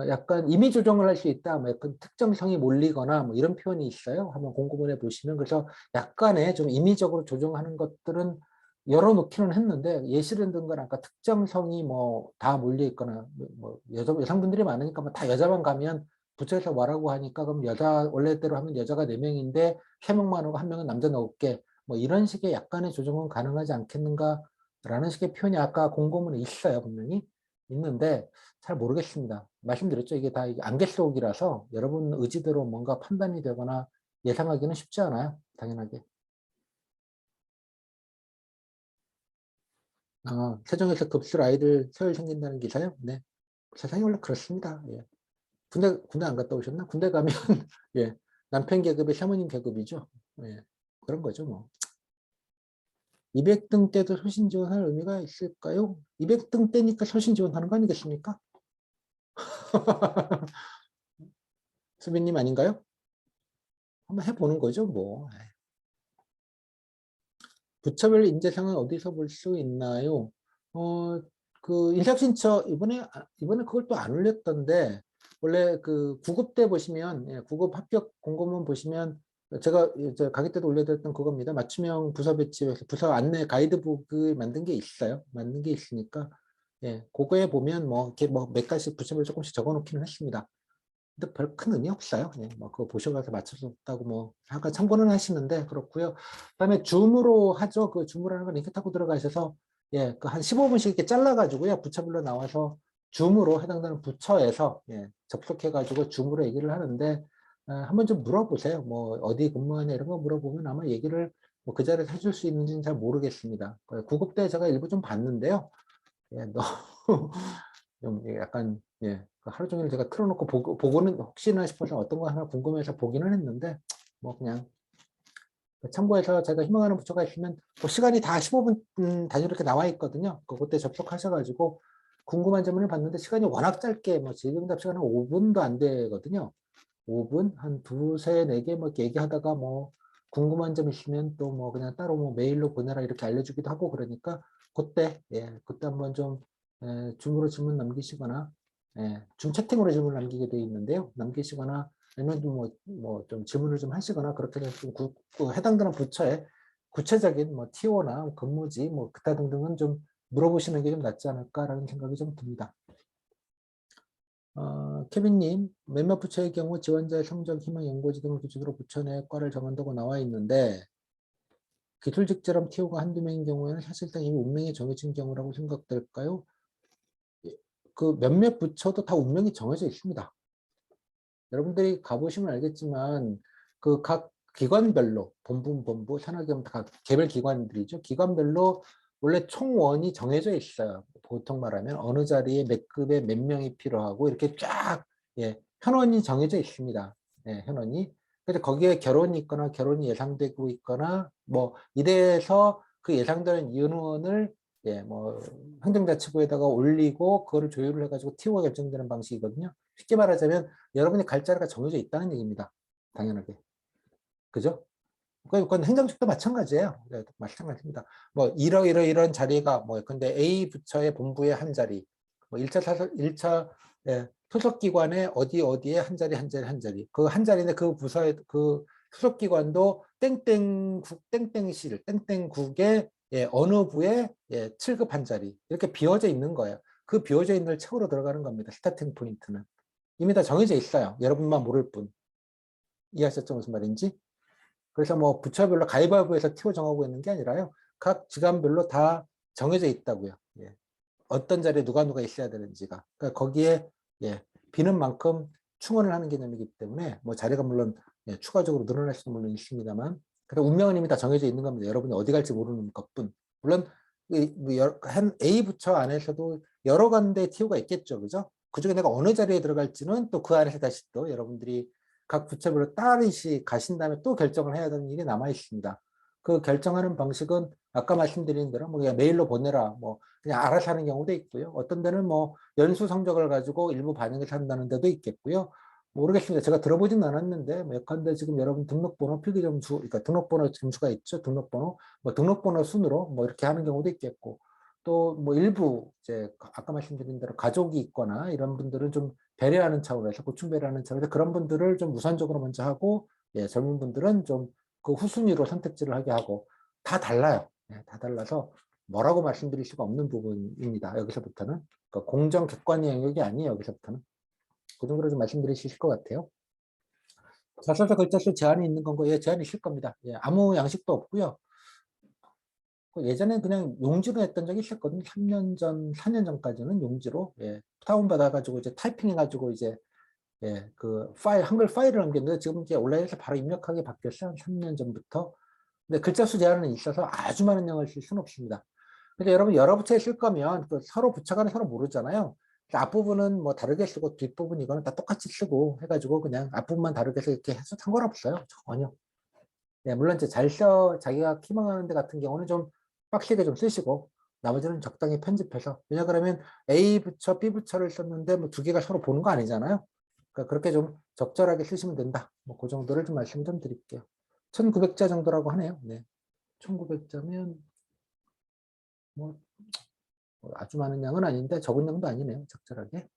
약간 임의 조정을 할 수 있다. 뭐 약간 특정성이 몰리거나 뭐 이런 표현이 있어요. 한번 공고문에 보시면 그래서 약간의 좀 임의적으로 조정하는 것들은 열어놓기는 했는데 예시를 든 건 아까 특정성이 뭐 다 몰려 있거나 뭐 여성분들이 많으니까 뭐 다 여자만 가면 부처에서 뭐라고 하니까 그럼 여자 원래대로 하면 여자가 4명인데 3명만 오고 1명은 남자 넣을게 뭐 이런 식의 약간의 조정은 가능하지 않겠는가 라는 식의 표현이 아까 공고문에 있어요. 분명히 있는데 잘 모르겠습니다. 말씀드렸죠. 이게 다 안개 속이라서 여러분 의지대로 뭔가 판단이 되거나 예상하기는 쉽지 않아요. 당연하게. 세종에서 급술 아이들 서열 생긴다는 기사요? 네. 세상이 원래 그렇습니다. 예. 군대 안 갔다 오셨나? 군대 가면 예. 남편 계급이 사모님 계급이죠. 예. 그런 거죠, 뭐. 200등 때도 소신 지원할 의미가 있을까요? 200등 때니까 소신 지원하는 거 아니겠습니까? 수빈님 아닌가요? 한번 해보는 거죠, 뭐. 부차별 인재상은 어디서 볼 수 있나요? 그 인사신처 이번에 그걸 또 안 올렸던데 원래 그 9급 때 보시면 9급 합격 공고문 보시면 제가 이제 강의 때도 올려드렸던 그겁니다. 맞춤형 부서 배치에서 부서 안내 가이드북을 만든 게 있어요. 만든 게 있으니까 예, 그거에 보면 뭐 이렇게 뭐 몇 가지 부채를 조금씩 적어 놓기는 했습니다. 근데 별 큰 의미 없어요. 예, 뭐 그거 보셔가지고 맞춰줬다고 뭐 잠깐 참고는 하시는데 그렇고요. 그다음에 줌으로 하죠. 그 줌으로 하는 거 링크 타고 들어가셔서 예, 그 한 15분씩 이렇게 잘라가지고요. 부처별로 나와서 줌으로 해당되는 부처에서 예, 접속해가지고 줌으로 얘기를 하는데 한번 좀 물어보세요. 뭐 어디 근무하냐 이런 거 물어보면 아마 얘기를 뭐 그 자리에서 해줄 수 있는지는 잘 모르겠습니다. 구급대 제가 일부 좀 봤는데요. 예, 너무 좀 약간 예, 그 하루 종일 제가 틀어놓고 보고는 혹시나 싶어서 어떤 거 하나 궁금해서 보기는 했는데 뭐 그냥 참고해서 제가 희망하는 부처가 있으면 뭐 시간이 다 15분 단위로 이렇게 나와 있거든요. 그때 접속하셔가지고 궁금한 질문을 봤는데 시간이 워낙 짧게 뭐 질의응답 시간은 5분도 안 되거든요. 5분 한 두세 네 개 뭐 이렇게 얘기하다가 뭐 궁금한 점 있으면 또 뭐 그냥 따로 뭐 메일로 보내라 이렇게 알려주기도 하고 그러니까 그때 예 그때 한번 좀 줌으로 질문 남기시거나 예, 줌 채팅으로 질문 남기게 돼 있는데요. 남기시거나 아니면 뭐 좀 질문을 좀 하시거나 그렇게 좀 해당되는 부처에 구체적인 뭐 TO나 근무지 뭐 기타 등등은 좀 물어보시는 게 좀 낫지 않을까라는 생각이 좀 듭니다. 케빈님, 몇몇 부처의 경우 지원자의 성적, 희망, 연고지 등을 기준으로 부처 내 과를 정한다고 나와 있는데 기술직처럼 TO가 한두 명인 경우에는 사실상 이미 운명이 정해진 경우라고 생각될까요? 그 몇몇 부처도 다 운명이 정해져 있습니다. 여러분들이 가보시면 알겠지만 그 각 기관별로 본부, 산하기관 각 개별 기관들이죠. 기관별로 원래 총원이 정해져 있어요. 보통 말하면 어느 자리에 몇 급에 몇 명이 필요하고 이렇게 쫙 예, 현원이 정해져 있습니다. 예, 현원이. 그래서 거기에 결혼이 있거나 결혼이 예상되고 있거나 뭐 이래서 그 예상되는 인원을 예, 뭐 행정자치부에다가 올리고 그거를 조율을 해가지고 TO가 결정되는 방식이거든요. 쉽게 말하자면 여러분이 갈 자리가 정해져 있다는 얘기입니다. 당연하게. 그죠? 그건 행정직도 마찬가지예요. 네, 마찬가지입니다. 뭐 이런 자리가 뭐 근데 A 부처의 본부에 한 자리, 뭐 1차 예, 소속기관에 어디에 한 자리. 그 한 자리인데 그 부서의 그 소속기관도 땡땡국 땡땡실 땡땡국의 예, 어느 부에 예, 7급 한 자리 이렇게 비워져 있는 거예요. 그 비워져 있는 걸 채우러 들어가는 겁니다. 스타팅 포인트는. 이미 다 정해져 있어요. 여러분만 모를 뿐. 이해하셨죠? 무슨 말인지? 그래서 뭐 부처별로 가위바위보에서 티오 정하고 있는 게 아니라요. 각 기관별로 다 정해져 있다고요. 예. 어떤 자리에 누가 있어야 되는지가. 그러니까 거기에 예, 비는 만큼 충원을 하는 개념이기 때문에 뭐 자리가 물론 예, 추가적으로 늘어날 수도 물론 있습니다만 그래서 운명은 이미 다 정해져 있는 겁니다. 여러분이 어디 갈지 모르는 것뿐. 물론 한 A 부처 안에서도 여러 군데 TO가 있겠죠. 그죠? 그중에 내가 어느 자리에 들어갈지는 또 그 안에서 다시 또 여러분들이 각 부처별로 따르시 가신 다음에 또 결정을 해야 되는 일이 남아 있습니다. 그 결정하는 방식은 아까 말씀드린 대로 뭐 그냥 메일로 보내라 뭐 그냥 알아서 하는 경우도 있고요. 어떤 데는 뭐 연수 성적을 가지고 일부 반영해서 한다는 데도 있겠고요. 모르겠습니다. 제가 들어보진 않았는데 뭐 예컨대 지금 여러분 등록번호 필기 점수 그러니까 등록번호 점수가 있죠. 등록번호 뭐 등록번호 순으로 뭐 이렇게 하는 경우도 있겠고 또 뭐 일부 이제 아까 말씀드린 대로 가족이 있거나 이런 분들은 좀 배려하는 차원에서 고충 배려하는 차원에서 그런 분들을 좀 우선적으로 먼저 하고 예, 젊은 분들은 좀 그 후순위로 선택지를 하게 하고 다 달라요. 예, 다 달라서 뭐라고 말씀드릴 수가 없는 부분입니다. 여기서부터는 그러니까 공정 객관의 영역이 아니에요. 여기서부터는 그 정도로 좀 말씀드릴 수 있을 것 같아요. 자소서 글자수 제한이 있는 건고 예, 제한이 있을 겁니다. 예, 아무 양식도 없고요. 예전에 그냥 용지로 했던 적이 있었거든요. 3년 전, 4년 전까지는 용지로 예, 다운 받아가지고 이제 타이핑해가지고 이제 예, 그 파일 한글 파일을 남겼는데 지금 이제 온라인에서 바로 입력하게 바뀌었어요. 한 3년 전부터. 근데 글자 수 제한은 있어서 아주 많은 양을 쓸 수는 없습니다. 근데 여러분 여러 부처에 쓸 거면 그 서로 부처 간에 서로 모르잖아요. 앞부분은 뭐 다르게 쓰고 뒷부분 이거는 다 똑같이 쓰고 해가지고 그냥 앞부분만 다르게 해서 이렇게 해서 상관없어요. 전혀. 예, 물론 이제 잘 써, 자기가 희망하는 데 같은 경우는 좀 빡세게 좀 쓰시고 나머지는 적당히 편집해서 왜냐 그러면 A 부처, B 부처를 썼는데 뭐 두 개가 서로 보는 거 아니잖아요. 그러니까 그렇게 좀 적절하게 쓰시면 된다. 뭐 그 정도를 좀 말씀 좀 드릴게요. 1900자 정도라고 하네요. 네. 1900자면 뭐 아주 많은 양은 아닌데 적은 양도 아니네요. 적절하게.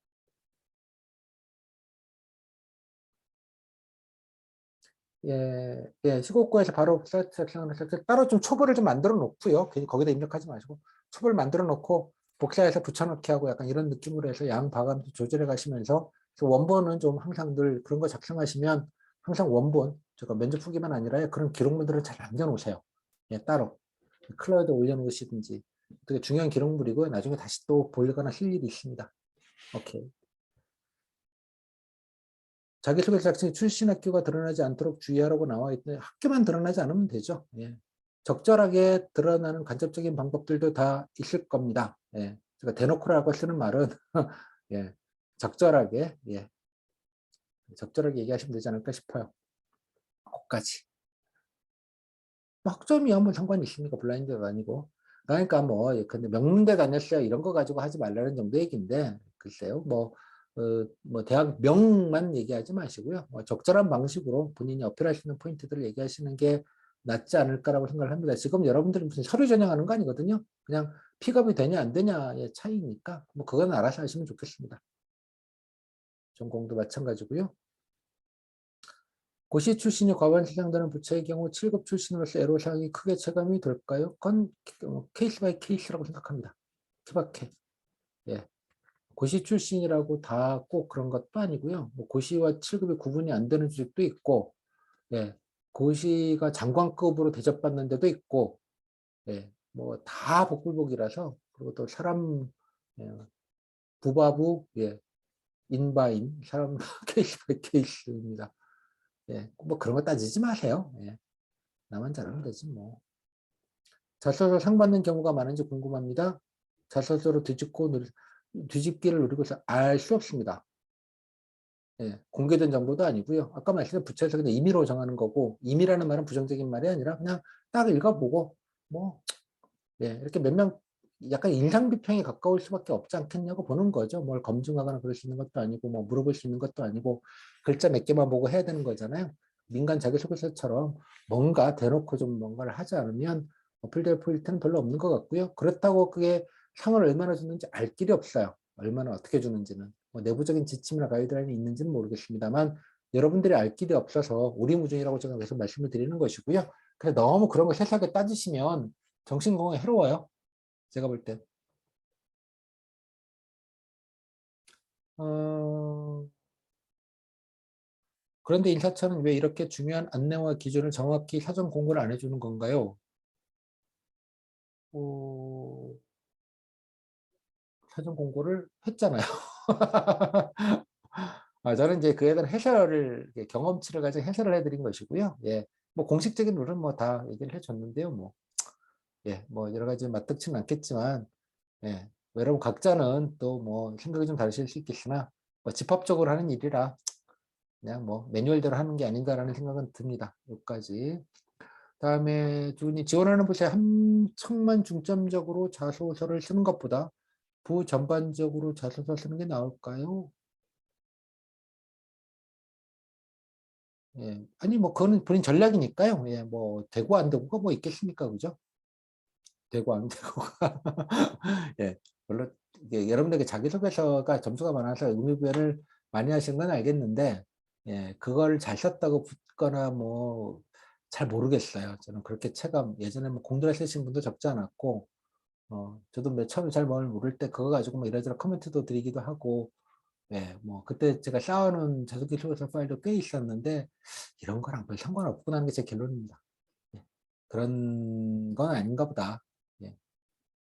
예, 예, 시곡구에서 바로 사이트 작성을 해서 따로 좀 초보를 좀 만들어 놓고요. 괜히 거기다 입력하지 마시고 초보를 만들어 놓고 복사해서 붙여넣기 하고 약간 이런 느낌으로 해서 양 봐가면서 조절해 가시면서 원본은 좀 항상 늘 그런 거 작성하시면 항상 원본, 제가 면접 후기만 아니라 그런 기록물들을 잘 남겨놓으세요. 예, 따로. 클라우드에 올려놓으시든지. 되게 중요한 기록물이고요. 나중에 다시 또 보려거나 쓸 일이 있습니다. 오케이. 자기소개서 작성에 출신 학교가 드러나지 않도록 주의하라고 나와 있는데 학교만 드러나지 않으면 되죠. 예. 적절하게 드러나는 간접적인 방법들도 다 있을 겁니다. 예. 제가 대놓고라고 쓰는 말은 예. 적절하게 예. 적절하게 얘기하시면 되지 않을까 싶어요. 거기까지. 학점이야 뭐 상관이 있습니까? 블라인드가 아니고. 그러니까 뭐 근데 명문대 다녔어요 이런 거 가지고 하지 말라는 정도 얘기인데 글쎄요 뭐 대학 명만 얘기하지 마시고요 적절한 방식으로 본인이 어필할 수 있는 포인트들을 얘기하시는 게 낫지 않을까라고 생각을 합니다. 지금 여러분들이 무슨 서류 전형하는 거 아니거든요. 그냥 픽업이 되냐 안 되냐의 차이니까 뭐 그건 알아서 하시면 좋겠습니다. 전공도 마찬가지고요. 고시 출신이 과반 시상되는 부처의 경우 7급 출신으로서 애로사항이 크게 체감이 될까요? 그건 케이스 바이 케이스라고 생각합니다. 케바케. 예. 고시 출신이라고 다 꼭 그런 것도 아니고요. 뭐 고시와 7급이 구분이 안 되는 조직도 있고, 예. 고시가 장관급으로 대접받는 데도 있고, 예. 뭐 다 복불복이라서, 그리고 또 사람, 예. 부바부, 예. 인바인, 사람 케이스 바이 케이스입니다. 예. 뭐 그런 거 따지지 마세요. 예. 나만 잘하면 되지 뭐. 자소서 상 받는 경우가 많은지 궁금합니다. 자소서로 뒤집기를 누리고 있어 알 수 없습니다. 예, 공개된 정보도 아니고요. 아까 말씀드린 부처에서 그냥 임의로 정하는 거고, 임의라는 말은 부정적인 말이 아니라 그냥 딱 읽어보고 뭐 예, 이렇게 몇 명 약간 인상 비평에 가까울 수밖에 없지 않겠냐고 보는 거죠. 뭘 검증하거나 그럴 수 있는 것도 아니고 뭐 물어볼 수 있는 것도 아니고 글자 몇 개만 보고 해야 되는 거잖아요. 민간 자기소개서처럼 뭔가 대놓고 좀 뭔가를 하지 않으면 어필될 포인트는 별로 없는 것 같고요. 그렇다고 그게 상을 얼마나 주는지 알 길이 없어요. 얼마나 어떻게 주는지는. 뭐 내부적인 지침이나 가이드라인이 있는지는 모르겠습니다만 여러분들이 알 길이 없어서 오리무중이라고 제가 계속 말씀을 드리는 것이고요. 그래서 너무 그런 거 세세하게 따지시면 정신 건강에 해로워요. 제가 볼 때. 그런데 인사처는 왜 이렇게 중요한 안내와 기준을 정확히 사전 공고를 안 해주는 건가요? 어, 사전 공고를 했잖아요. 저는 이제 그에 대한 해설을, 경험치를 가지고 해설을 해드린 것이고요. 예. 뭐 공식적인 룰은 뭐 다 얘기를 해줬는데요. 뭐, 예, 뭐 여러 가지 맞득치는 않겠지만, 예. 여러분 각자는 또 뭐 생각이 좀 다르실 수 있겠으나, 뭐 집합적으로 하는 일이라 그냥 뭐 매뉴얼대로 하는 게 아닌가라는 생각은 듭니다. 여기까지. 다음에 두 분이 지원하는 부서에 한 척만 중점적으로 자소서를 쓰는 것보다 부전반적으로 자소서 쓰는 게 나을까요? 예. 아니 뭐 그거는 본인 전략이니까요. 예. 뭐 되고 안 되고가 뭐 있겠습니까, 그죠? 되고 안 되고가 예. 물론 여러분들에게 자기소개서가 점수가 많아서 의미부여를 많이 하신 건 알겠는데, 예. 그걸 잘 썼다고 붙거나 뭐 잘 모르겠어요. 저는 그렇게 체감, 예전에 뭐 공들여 쓰신 분도 적지 않았고, 저도 처음에 잘 뭘 모를 때 그거 가지고 뭐 이래저래 코멘트도 드리기도 하고, 예, 뭐 그때 제가 쌓아놓은 자소서기소개서 파일도 꽤 있었는데 이런 거랑 별 상관없구나 하는 게 제 결론입니다. 예, 그런 건 아닌가 보다. 예,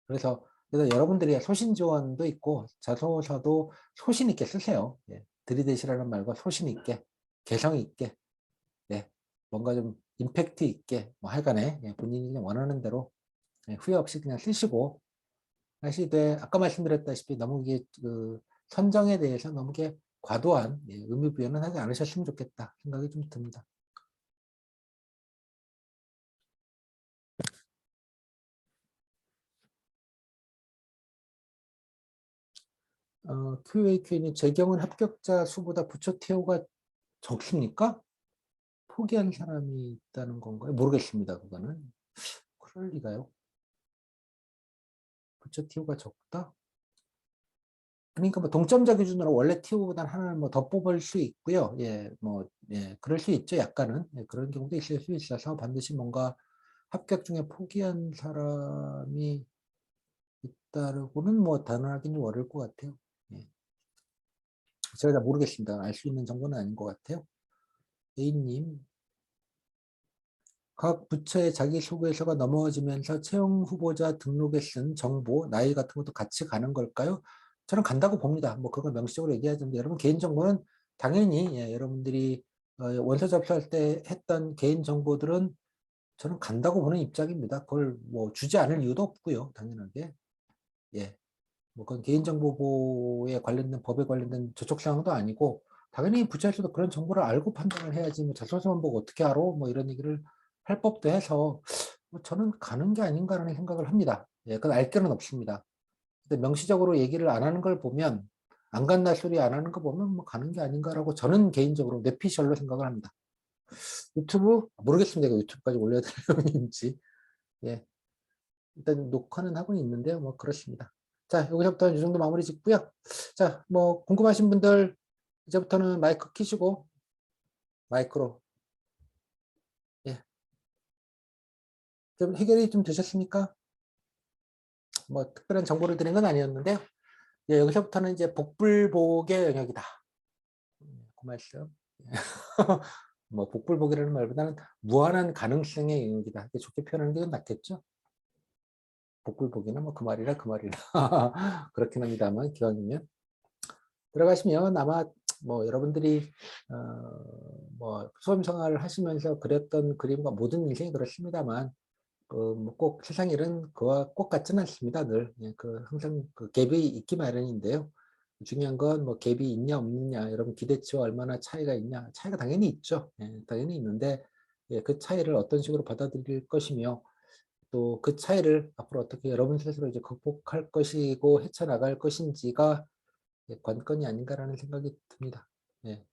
그래서 여러분들이 소신 지원도 있고 자소서도 소신 있게 쓰세요. 예, 들이대시라는 말과 소신 있게, 개성 있게, 예, 뭔가 좀 임팩트 있게 뭐 하여간에 예, 본인이 원하는 대로 예, 후회 없이 그냥 쓰시고 하시되 아까 말씀드렸다시피 너무 이게 그 선정에 대해서 너무 게 과도한 예, 의미 부여는 하지 않으셨으면 좋겠다 생각이 좀 듭니다. QAQ는 재경은 합격자 수보다 부처 TO가 적습니까? 포기한 사람이 있다는 건가요? 모르겠습니다. 그거는. 그럴 리가요? 부처 TO가 적다? 그러니까 뭐 동점자 기준으로 원래 TO보다는 하나를 뭐 더 뽑을 수 있고요. 예, 뭐, 예, 그럴 수 있죠. 약간은. 예, 그런 경우도 있을 수 있어서 반드시 뭔가 합격 중에 포기한 사람이 있다라고는 뭐 단언하기는 좀 어려울 것 같아요. 예. 제가 잘 모르겠습니다. 알 수 있는 정보는 아닌 것 같아요. A님, 각 부처의 자기소개서가 넘어지면서 채용 후보자 등록에 쓴 정보, 나이 같은 것도 같이 가는 걸까요? 저는 간다고 봅니다. 뭐 그걸 명시적으로 얘기하는데 여러분 개인정보는 당연히 예, 여러분들이 원서 접수할 때 했던 개인정보들은 저는 간다고 보는 입장입니다. 그걸 뭐 주지 않을 이유도 없고요. 당연하게. 예. 뭐 그건 개인정보보호에 관련된 법에 관련된 저촉사항도 아니고 당연히 부처에서도 그런 정보를 알고 판단을 해야지 뭐 자소서만 보고 어떻게 알아? 뭐 이런 얘기를 할 법도 해서 뭐 저는 가는 게 아닌가라는 생각을 합니다. 예, 그건 알 길은 없습니다. 근데 명시적으로 얘기를 안 하는 걸 보면 안 간다 소리 안 하는 거 보면 뭐 가는 게 아닌가라고 저는 개인적으로 뇌피셜로 생각을 합니다. 유튜브 모르겠습니다. 이거 유튜브까지 올려야 될 내용인지. 예, 일단 녹화는 하고 있는데요. 뭐 그렇습니다. 자, 여기서부터 이 정도 마무리 짓고요. 자, 뭐 궁금하신 분들 이제부터는 마이크 켜시고 마이크로 예, 좀 해결이 좀 되셨습니까? 뭐 특별한 정보를 드린 건 아니었는데요. 예, 여기서부터는 이제 복불복의 영역이다. 그 말씀. 뭐 복불복이라는 말보다는 무한한 가능성의 영역이다. 이렇게 좋게 표현하는 게 낫겠죠? 복불복이나 뭐 그 말이라 그 말이라 그렇긴 합니다만 기왕이면 들어가시면 아마 뭐 여러분들이 뭐 수험 생활을 하시면서 그렸던 그림과 모든 인생이 그렇습니다만 뭐꼭 세상 일은 그와 꼭 같지는 않습니다. 늘 예, 그 항상 그 갭이 있기 마련인데요. 중요한 건 뭐 갭이 있냐 없느냐, 여러분 기대치와 얼마나 차이가 있냐, 차이가 당연히 있죠. 예, 당연히 있는데 예, 그 차이를 어떤 식으로 받아들일 것이며 또 그 차이를 앞으로 어떻게 여러분 스스로 이제 극복할 것이고 헤쳐나갈 것인지가 예, 관건이 아닌가라는 생각이 듭니다. 예.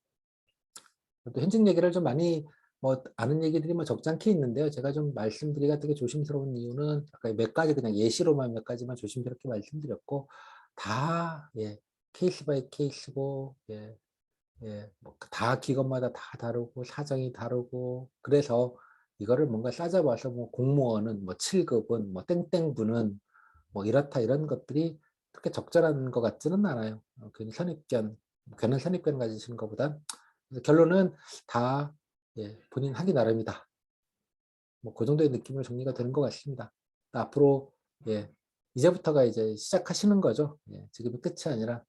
또 현직 얘기를 좀 많이 뭐 아는 얘기들이 뭐 적잖게 있는데요. 제가 좀 말씀드리기가 되게 조심스러운 이유는 아까 몇 가지 그냥 예시로만 몇 가지만 조심스럽게 말씀드렸고 다 예, 케이스 바이 케이스고 예, 예, 뭐다 기관마다 다 다르고 사정이 다르고 그래서 이거를 뭔가 싸잡아서 뭐 공무원은 뭐 7급은 뭐 땡땡부는 뭐 이렇다 이런 것들이 그렇게 적절한 것 같지는 않아요. 괜히 선입견, 괜한 선입견 가지시는 것보다 결론은 다 예, 본인 하기 나름이다. 뭐 그 정도의 느낌으로 정리가 되는 것 같습니다. 앞으로 예, 이제부터가 이제 시작하시는 거죠. 예, 지금이 끝이 아니라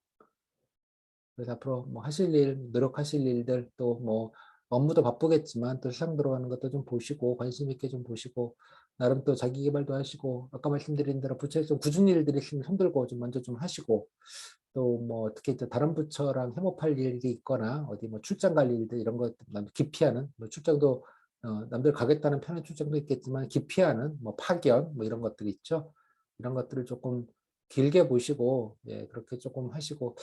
그래서 앞으로 뭐 하실 일, 노력하실 일들 또 뭐 업무도 바쁘겠지만 또 세상 들어가는 것도 좀 보시고 관심 있게 좀 보시고 나름 또 자기 개발도 하시고 아까 말씀드린 대로 부처에서 좀 굳은 일들이 있으면 손들고 좀 먼저 좀 하시고 또 뭐 특히 또 다른 부처랑 협업할 일이 있거나 어디 뭐 출장 갈 일들 이런 것 기피하는 뭐 출장도 남들 가겠다는 편의 출장도 있겠지만 기피하는 뭐 파견 뭐 이런 것들이 있죠. 이런 것들을 조금 길게 보시고 예 그렇게 조금 하시고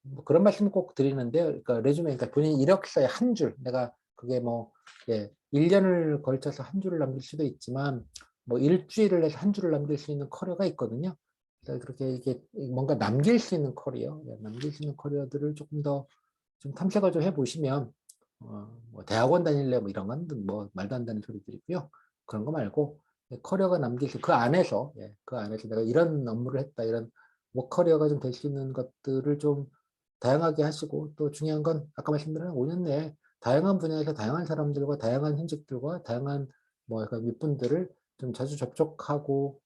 뭐 그런 말씀을 꼭 드리는데요. 그러니까 레주메, 그러니까 본인 이력서에 한 줄, 내가 그게 뭐, 예, 1년을 걸쳐서 한 줄을 남길 수도 있지만, 뭐 일주일을 해서 한 줄을 남길 수 있는 커리어가 있거든요. 그래서 그렇게 이게 뭔가 남길 수 있는 커리어, 예, 남길 수 있는 커리어들을 조금 더 좀 탐색을 좀 해보시면, 뭐 대학원 다닐래 뭐 이런 건 뭐 말도 안 되는 소리들이고요. 그런 거 말고, 예, 커리어가 남길 수, 그 안에서, 예, 그 안에서 내가 이런 업무를 했다, 이런 뭐 커리어가 좀 될 수 있는 것들을 좀 다양하게 하시고 또 중요한 건 아까 말씀드린 5년 내에 다양한 분야에서 다양한 사람들과 다양한 현직들과 다양한 뭐 약간 윗분들을 좀 자주 접촉하고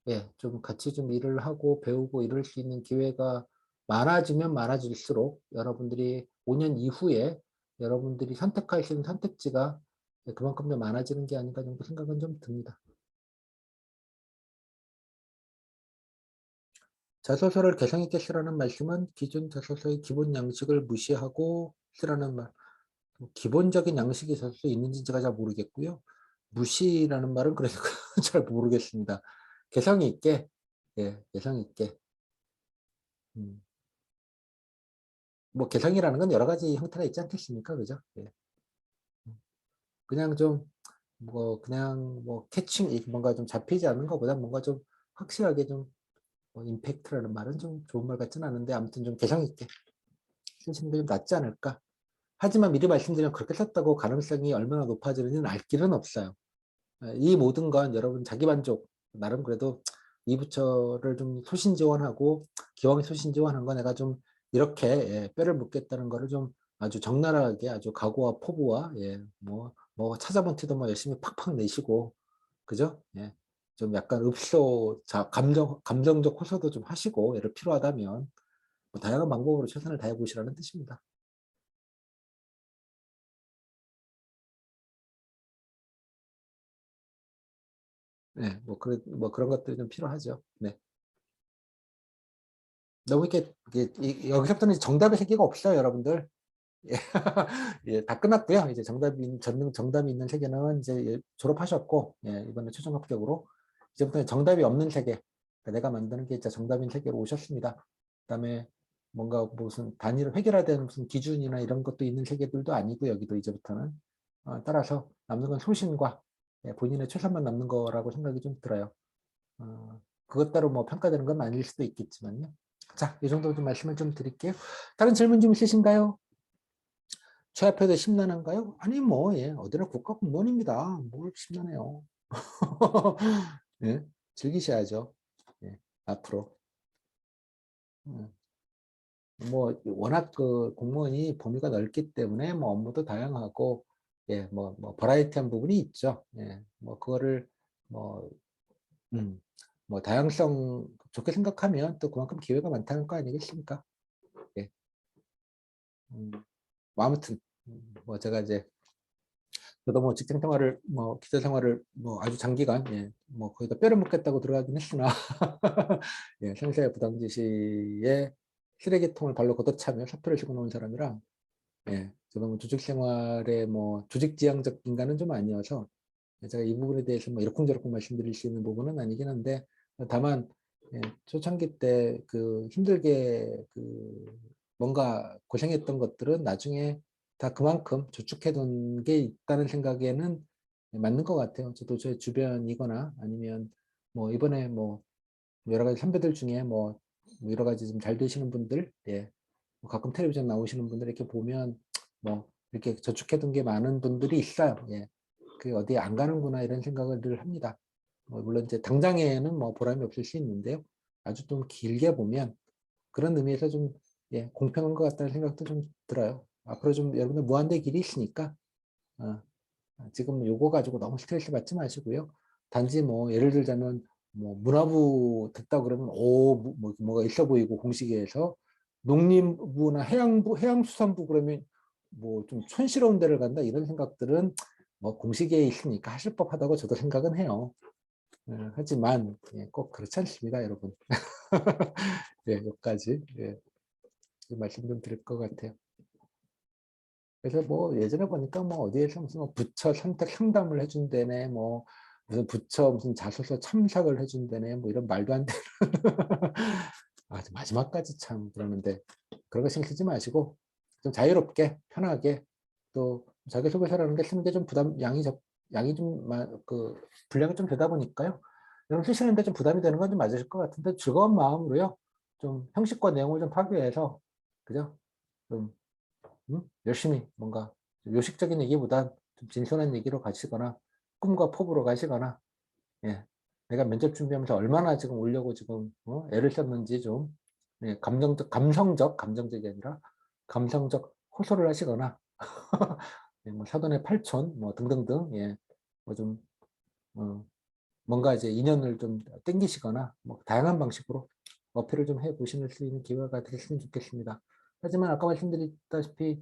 예, 좀 같이 좀 일을 하고 배우고 이럴 수 있는 기회가 많아지면 많아질수록 여러분들이 5년 이후에 여러분들이 선택할 수 있는 선택지가 그만큼 더 많아지는 게 아닌가 정도 생각은 좀 듭니다. 자소서를 개성 있게 쓰라는 말씀은 기존 자소서의 기본 양식을 무시하고 쓰라는 말. 기본적인 양식이 있을 수 있는지 제가 잘 모르겠고요. 무시라는 말은 그래서 잘 모르겠습니다. 개성 있게, 예, 개성 있게. 음, 뭐 개성이라는 건 여러 가지 형태가 있지 않겠습니까, 그죠? 예. 그냥 좀 뭐 그냥 뭐 캐칭 뭔가 좀 잡히지 않는 것보다 뭔가 좀 확실하게 좀뭐 임팩트라는 말은 좀 좋은 말 같지는 않은데 아무튼 좀 개성 있게 쓰시는 게 좀 낫지 않을까. 하지만 미리 말씀드리면 그렇게 썼다고 가능성이 얼마나 높아지는지는 알 길은 없어요. 이 모든 건 여러분 자기 만족 나름 그래도 이 부처를 좀 소신 지원하고 기왕에 소신 지원한 거 내가 좀 이렇게 예, 뼈를 묻겠다는 거를 좀 아주 적나라하게 아주 각오와 포부와 예, 뭐 찾아본 티도 뭐 열심히 팍팍 내시고 그죠? 예. 좀 약간 감정적 호소도 좀 하시고 예를 필요하다면 뭐 다양한 방법으로 최선을 다해 보시라는 뜻입니다. 네, 뭐 그런 것들이 좀 필요하죠. 네. 너무 여기서부터는 정답의 세계가 없어요, 여러분들. 예, 예, 다 끝났고요. 이제 정답이 있는 세계는 이제 졸업하셨고, 예, 이번에 최종 합격으로 이제부터 정답이 없는 세계, 그러니까 내가 만드는 게 진짜 정답인 세계로 오셨습니다. 그다음에 뭔가 무슨 단위를 획일화된 무슨 기준이나 이런 것도 있는 세계들도 아니고 여기도 이제부터는 따라서 남는 건 소신과 예, 본인의 최선만 남는 거라고 생각이 좀 들어요. 그것 따로 뭐 평가되는 건 아닐 수도 있겠지만요. 자, 이 정도 좀 말씀을 좀 드릴게요. 다른 질문 좀 있으신가요? 최하표도 심란한가요? 아니 뭐 예, 어디나 국가 공무원입니다. 뭘 심란해요. 예, 즐기셔야죠. 예, 앞으로. 음, 뭐 워낙 그 공무원이 범위가 넓기 때문에 뭐 업무도 다양하고 예, 뭐 버라이어티한 부분이 있죠. 예, 뭐 그거를 뭐 음, 뭐 다양성 좋게 생각하면 또 그만큼 기회가 많다는 거 아니겠습니까? 예. 뭐 아무튼 뭐 제가 이제 저도 뭐 직장 생활을 뭐 기자 생활을 뭐 아주 장기간 예, 뭐 거기다 뼈를 묻겠다고 들어가긴 했으나 예, 상사의 부당 지시에 쓰레기통을 발로 걷어차며 사표를 쓰고 놓은 사람이라 예, 저도 뭐 조직 생활에 뭐 조직지향적 인간은 좀 아니어서 제가 이 부분에 대해서 뭐 이러쿵저러쿵 말씀드릴 수 있는 부분은 아니긴 한데 다만 예, 초창기 때 그 힘들게 그 뭔가 고생했던 것들은 나중에 다 그만큼 저축해 둔 게 있다는 생각에는 맞는 것 같아요. 저도 제 주변이거나 아니면 뭐 이번에 뭐 여러 가지 선배들 중에 뭐 여러 가지 좀 잘 되시는 분들, 예, 뭐 가끔 텔레비전 나오시는 분들 이렇게 보면 뭐 이렇게 저축해 둔 게 많은 분들이 있어요. 예. 그 어디에 안 가는구나 이런 생각을 늘 합니다. 물론 이제 당장에는 뭐 보람이 없을 수 있는데요. 아주 좀 길게 보면 그런 의미에서 좀 예, 공평한 것 같다는 생각도 좀 들어요. 앞으로 좀 여러분들 무한대 길이 있으니까 어, 지금 요거 가지고 너무 스트레스 받지 마시고요. 단지 뭐 예를 들자면 뭐 문화부 됐다 그러면 뭐가 있어 보이고 공식에서 농림부나 해양수산부 그러면 뭐 좀 촌스러운 데를 간다 이런 생각들은 뭐 공식에 있으니까 하실 법하다고 저도 생각은 해요. 하지만 예, 꼭 그렇지 않습니다, 여러분. 예, 여기까지 예, 말씀 좀 드릴 것 같아요. 그래서 뭐 예전에 보니까 뭐 어디에서 무슨 뭐 부처 선택 상담을 해준다네 뭐 무슨 부처 무슨 자소서 첨삭을 해준다네 뭐 이런 말도 안 되는 아, 마지막까지 참 그러는데 그런 거 신경 쓰지 마시고 좀 자유롭게 편하게 또 자기소개서라는 게 쓰는 게 좀 양이 좀 분량이 좀 되다 보니까요. 여러분 쓰시는데 좀 부담이 되는 건 좀 맞으실 것 같은데 즐거운 마음으로요. 좀 형식과 내용을 좀 파괴해서 그죠? 좀 열심히 뭔가 요식적인 얘기보단 좀 진솔한 얘기로 가시거나 꿈과 포부로 가시거나 예, 내가 면접 준비하면서 얼마나 지금 오려고 지금 애를 썼는지 좀 예, 감정적이 아니라 감성적 호소를 하시거나 예, 뭐 사돈의 팔촌 뭐 등등등 예, 뭐좀 뭔가 이제 인연을 좀 땡기시거나 뭐 다양한 방식으로 어필을 좀 해보실 수 있는 기회가 됐으면 좋겠습니다. 하지만 아까 말씀드렸다시피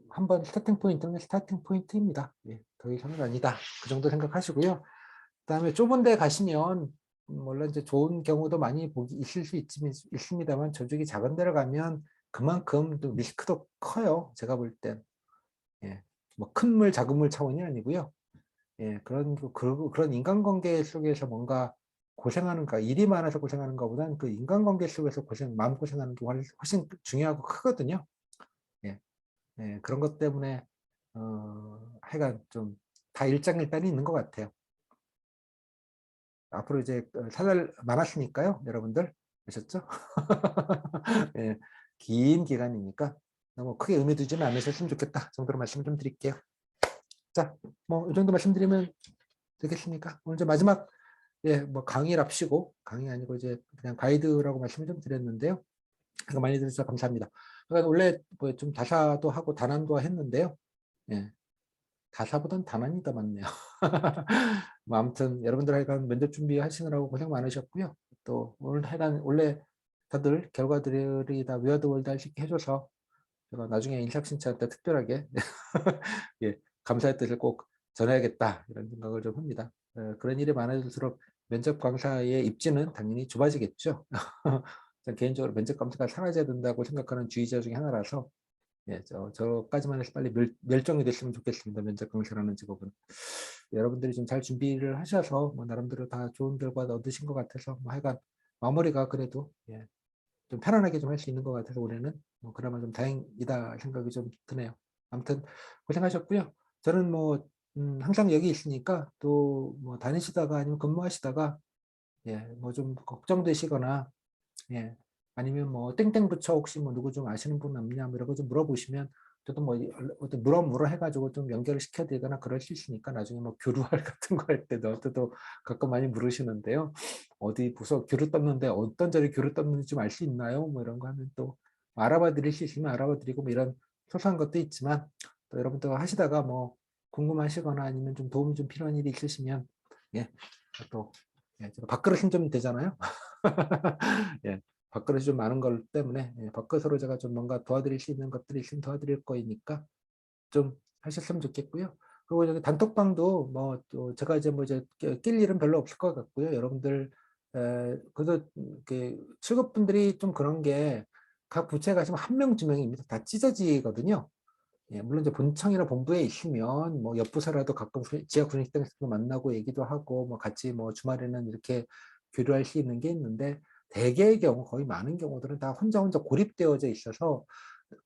한번 스타팅 포인트는 스타팅 포인트입니다. 예, 더 이상은 아니다. 그 정도 생각하시고요. 그다음에 좁은 데 가시면 물론 이제 좋은 경우도 많이 있을 수 있습니다만 조직이 작은 데를 가면 그만큼 또 리스크도 커요. 제가 볼 땐. 예, 뭐 큰 물 작은 물 차원이 아니고요. 예, 그런 인간관계 속에서 뭔가 고생하는가, 일이 많아서 고생하는 것보다는 그 인간관계 속에서 마음고생하는 게 훨씬 중요하고 크거든요. 예, 예, 그런 것 때문에, 하여간 좀 다 일장일단이 있는 것 같아요. 앞으로 이제 살 날 많았으니까요, 여러분들. 아셨죠? 예, 긴 기간이니까 너무 크게 의미 두지는 않으셨으면 좋겠다 정도로 말씀 좀 드릴게요. 자, 뭐 이 정도 말씀드리면 되겠습니까? 오늘 이제 마지막 예, 뭐 강의랍시고 강의 아니고 이제 그냥 가이드라고 말씀을 좀 드렸는데요. 이거 많이 들으셔서 감사합니다. 그러니까 원래 뭐 좀 다사도 하고 다난도 했는데요. 예, 다사보단 다난이 더 많네요. 뭐 아무튼 여러분들 하여간 면접 준비하시느라고 고생 많으셨고요. 또 오늘 하여간 원래 다들 결과들이 다 위아더월드하시게 해줘서 제가 나중에 인사신청 때 특별하게 예, 감사의 뜻을 꼭 전해야겠다 이런 생각을 좀 합니다. 그런 일이 많아질수록 면접 강사의 입지는 당연히 좁아지겠죠. 저는 개인적으로 면접 강사가 사라져야 된다고 생각하는 주의자 중에 하나라서 예, 저까지만 해서 빨리 멸종이 됐으면 좋겠습니다. 면접 강사라는 직업은. 여러분들이 좀 잘 준비를 하셔서 뭐 나름대로 다 좋은 결과 얻으신 것 같아서 뭐 하여간 마무리가 그래도 예, 좀 편안하게 좀 할 수 있는 것 같아서 올해는 뭐 그나마 좀 다행이다 생각이 좀 드네요. 아무튼 고생하셨고요. 저는 뭐 항상 여기 있으니까 또 뭐 다니시다가 아니면 근무하시다가 예, 뭐 좀 걱정되시거나 예, 아니면 뭐 땡땡 부처 혹시 뭐 누구 좀 아시는 분 없냐 뭐 이런 거 좀 물어보시면 저도 뭐 어떤 물어 해가지고 좀 연결을 시켜드리거나 그럴 수 있으니까 나중에 뭐 교류활 같은 거 할 때도 저도 가끔 많이 물으시는데요. 어디 부서 교류 떴는데 어떤 자리 교류 떴는지 좀 알 수 있나요? 뭐 이런 거 하면 또 알아봐 드릴 수 있으면 알아봐 드리고 뭐 이런 소소한 것도 있지만 또 여러분들 하시다가 뭐 궁금하시거나 아니면 좀 도움이 좀 필요한 일이 있으시면 예, 또 예, 제가 밥그릇은 좀 되잖아요. 예, 밥그릇이 좀 많은 것 때문에 예, 밥그릇으로 제가 좀 뭔가 도와드릴 수 있는 것들이 있으면 도와드릴 거니까 좀 하셨으면 좋겠고요. 그리고 여기 단톡방도 뭐 또 제가 이제 뭐 이제 낄 일은 별로 없을 것 같고요. 여러분들 그래도 이렇게 실급분들이 좀 그런 게 각 부처에 가시면 한 명 두 명입니다. 다 찢어지거든요. 예, 물론 이제 본청이나 본부에 있으면 뭐 옆부서라도 가끔 지하 군식당에서 만나고 얘기도 하고 뭐 같이 뭐 주말에는 이렇게 교류할 수 있는 게 있는데 대개의 경우 거의 많은 경우들은 다 혼자 고립되어져 있어서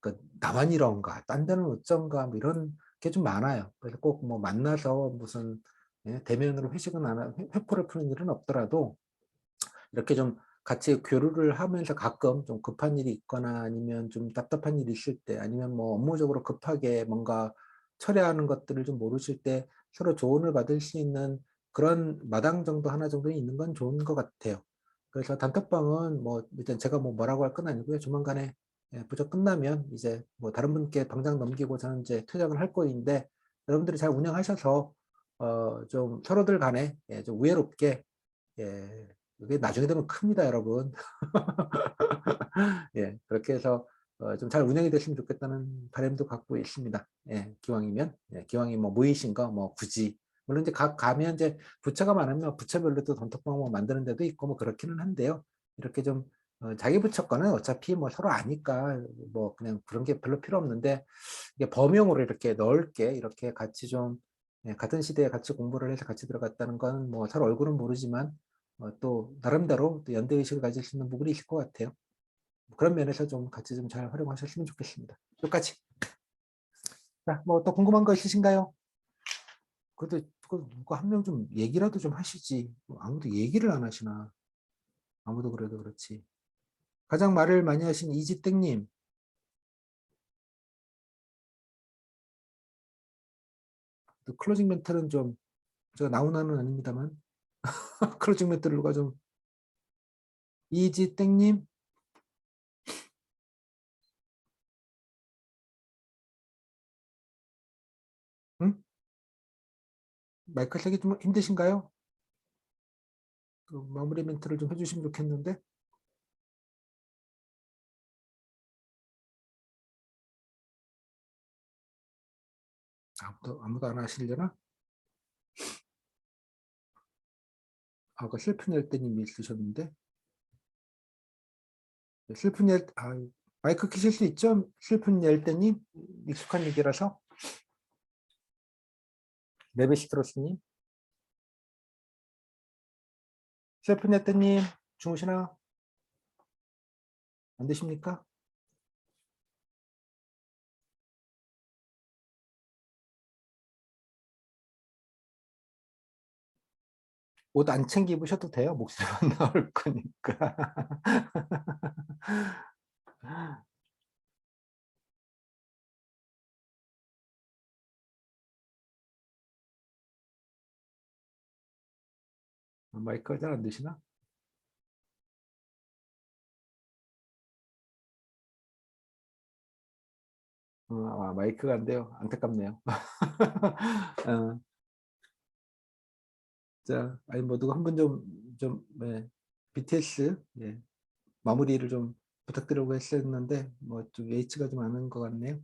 그 나만 이런가 딴 데는 어쩐가 뭐 이런 게 좀 많아요. 그래서 꼭 뭐 만나서 무슨 예, 대면으로 회식은 안 회포를 푸는 일은 없더라도 이렇게 좀 같이 교류를 하면서 가끔 좀 급한 일이 있거나 아니면 좀 답답한 일이 있을 때 아니면 뭐 업무적으로 급하게 뭔가 처리하는 것들을 좀 모르실 때 서로 조언을 받을 수 있는 그런 마당 정도 하나 정도 있는 건 좋은 것 같아요. 그래서 단톡방은 뭐 일단 제가 뭐 뭐라고 할 건 아니고요. 조만간에 예, 부적 끝나면 이제 뭐 다른 분께 당장 넘기고 저는 이제 퇴장을 할 거인데 여러분들이 잘 운영하셔서 좀 서로들 간에 예, 좀 우애롭게 예, 이게 나중에 되면 큽니다, 여러분. 예, 그렇게 해서 좀 잘 운영이 됐으면 좋겠다는 바람도 갖고 있습니다. 예, 기왕이면, 예, 기왕이 뭐 모이신 거, 뭐 굳이. 물론 이제 가면 이제 부처가 많으면 부처별로 또 단톡방 뭐 만드는 데도 있고 뭐 그렇기는 한데요. 이렇게 좀 자기 부처 거는 어차피 뭐 서로 아니까 뭐 그냥 그런 게 별로 필요 없는데 이게 범용으로 이렇게 넓게 이렇게 같이 좀 예, 같은 시대에 같이 공부를 해서 같이 들어갔다는 건 뭐 서로 얼굴은 모르지만 또 나름대로 또 연대의식을 가질 수 있는 부분이 있을 것 같아요. 그런 면에서 좀 같이 좀 잘 활용하셨으면 좋겠습니다. 여기까지. 자, 뭐 또 궁금한 거 있으신가요? 그래도 누가 한 명 좀 얘기라도 좀 하시지. 뭐 아무도 얘기를 안 하시나. 아무도 그래도 그렇지. 가장 말을 많이 하신 이지땡님. 또 클로징 멘트는 좀 제가 나훈아는 아닙니다만 클로징 멘트를 누가 좀 이지땡님. 응? 마이크 쓰기 좀 힘드신가요? 그 마무리 멘트를 좀 해주시면 좋겠는데 아무도 안 하시려나? 아까 슬픈 열대님이 있으셨는데 슬픈 마이크 키실 수 있죠? 슬픈 열대님 익숙한 얘기라서 네베시트로스님 슬픈 열대님 주무시나 안 되십니까? 옷 안 챙겨 입으셔도 돼요. 목소리만 나올 거니까. 마이크가 잘 안 되시나? 마이크가 안 돼요. 안타깝네요. 어, 자, 아니 뭐 누가 한번 네, BTS 예, 마무리를 좀 부탁드리려고 했었는데 뭐 좀 예의치가 좀 않은 것 같네요.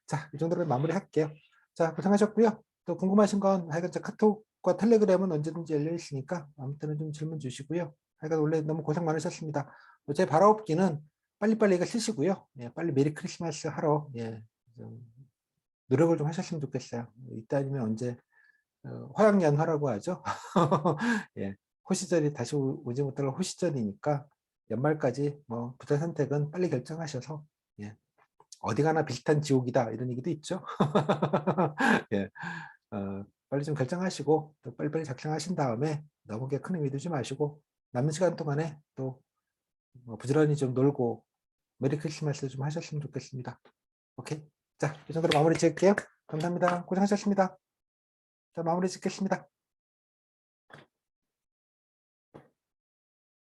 자, 이 정도로 마무리할게요. 자, 고생하셨고요. 또 궁금하신 건 하여간 저 카톡과 텔레그램은 언제든지 열려 있으니까 아무 때나 좀 질문 주시고요. 하여간 원래 너무 고생 많으셨습니다. 제 바라옵기는 빨리빨리 이거 쓰시고요. 예, 빨리 메리 크리스마스 하러 예, 좀 노력을 좀 하셨으면 좋겠어요. 이따 아니면 언제 화양연화라고 하죠. 예, 호시절이 다시 오지 못할 호시절이니까 연말까지 뭐 부자 선택은 빨리 결정하셔서 예, 어디 가나 비슷한 지옥이다 이런 얘기도 있죠. 예, 빨리 좀 결정하시고 또 빨리빨리 작성하신 다음에 너무 큰 의미 두지 마시고 남은 시간 동안에 또 부지런히 좀 놀고 메리 크리스마스 좀 하셨으면 좋겠습니다. 오케이. 자, 이 정도로 마무리 지을게요. 감사합니다. 고생하셨습니다. 자, 마무리 짓겠습니다.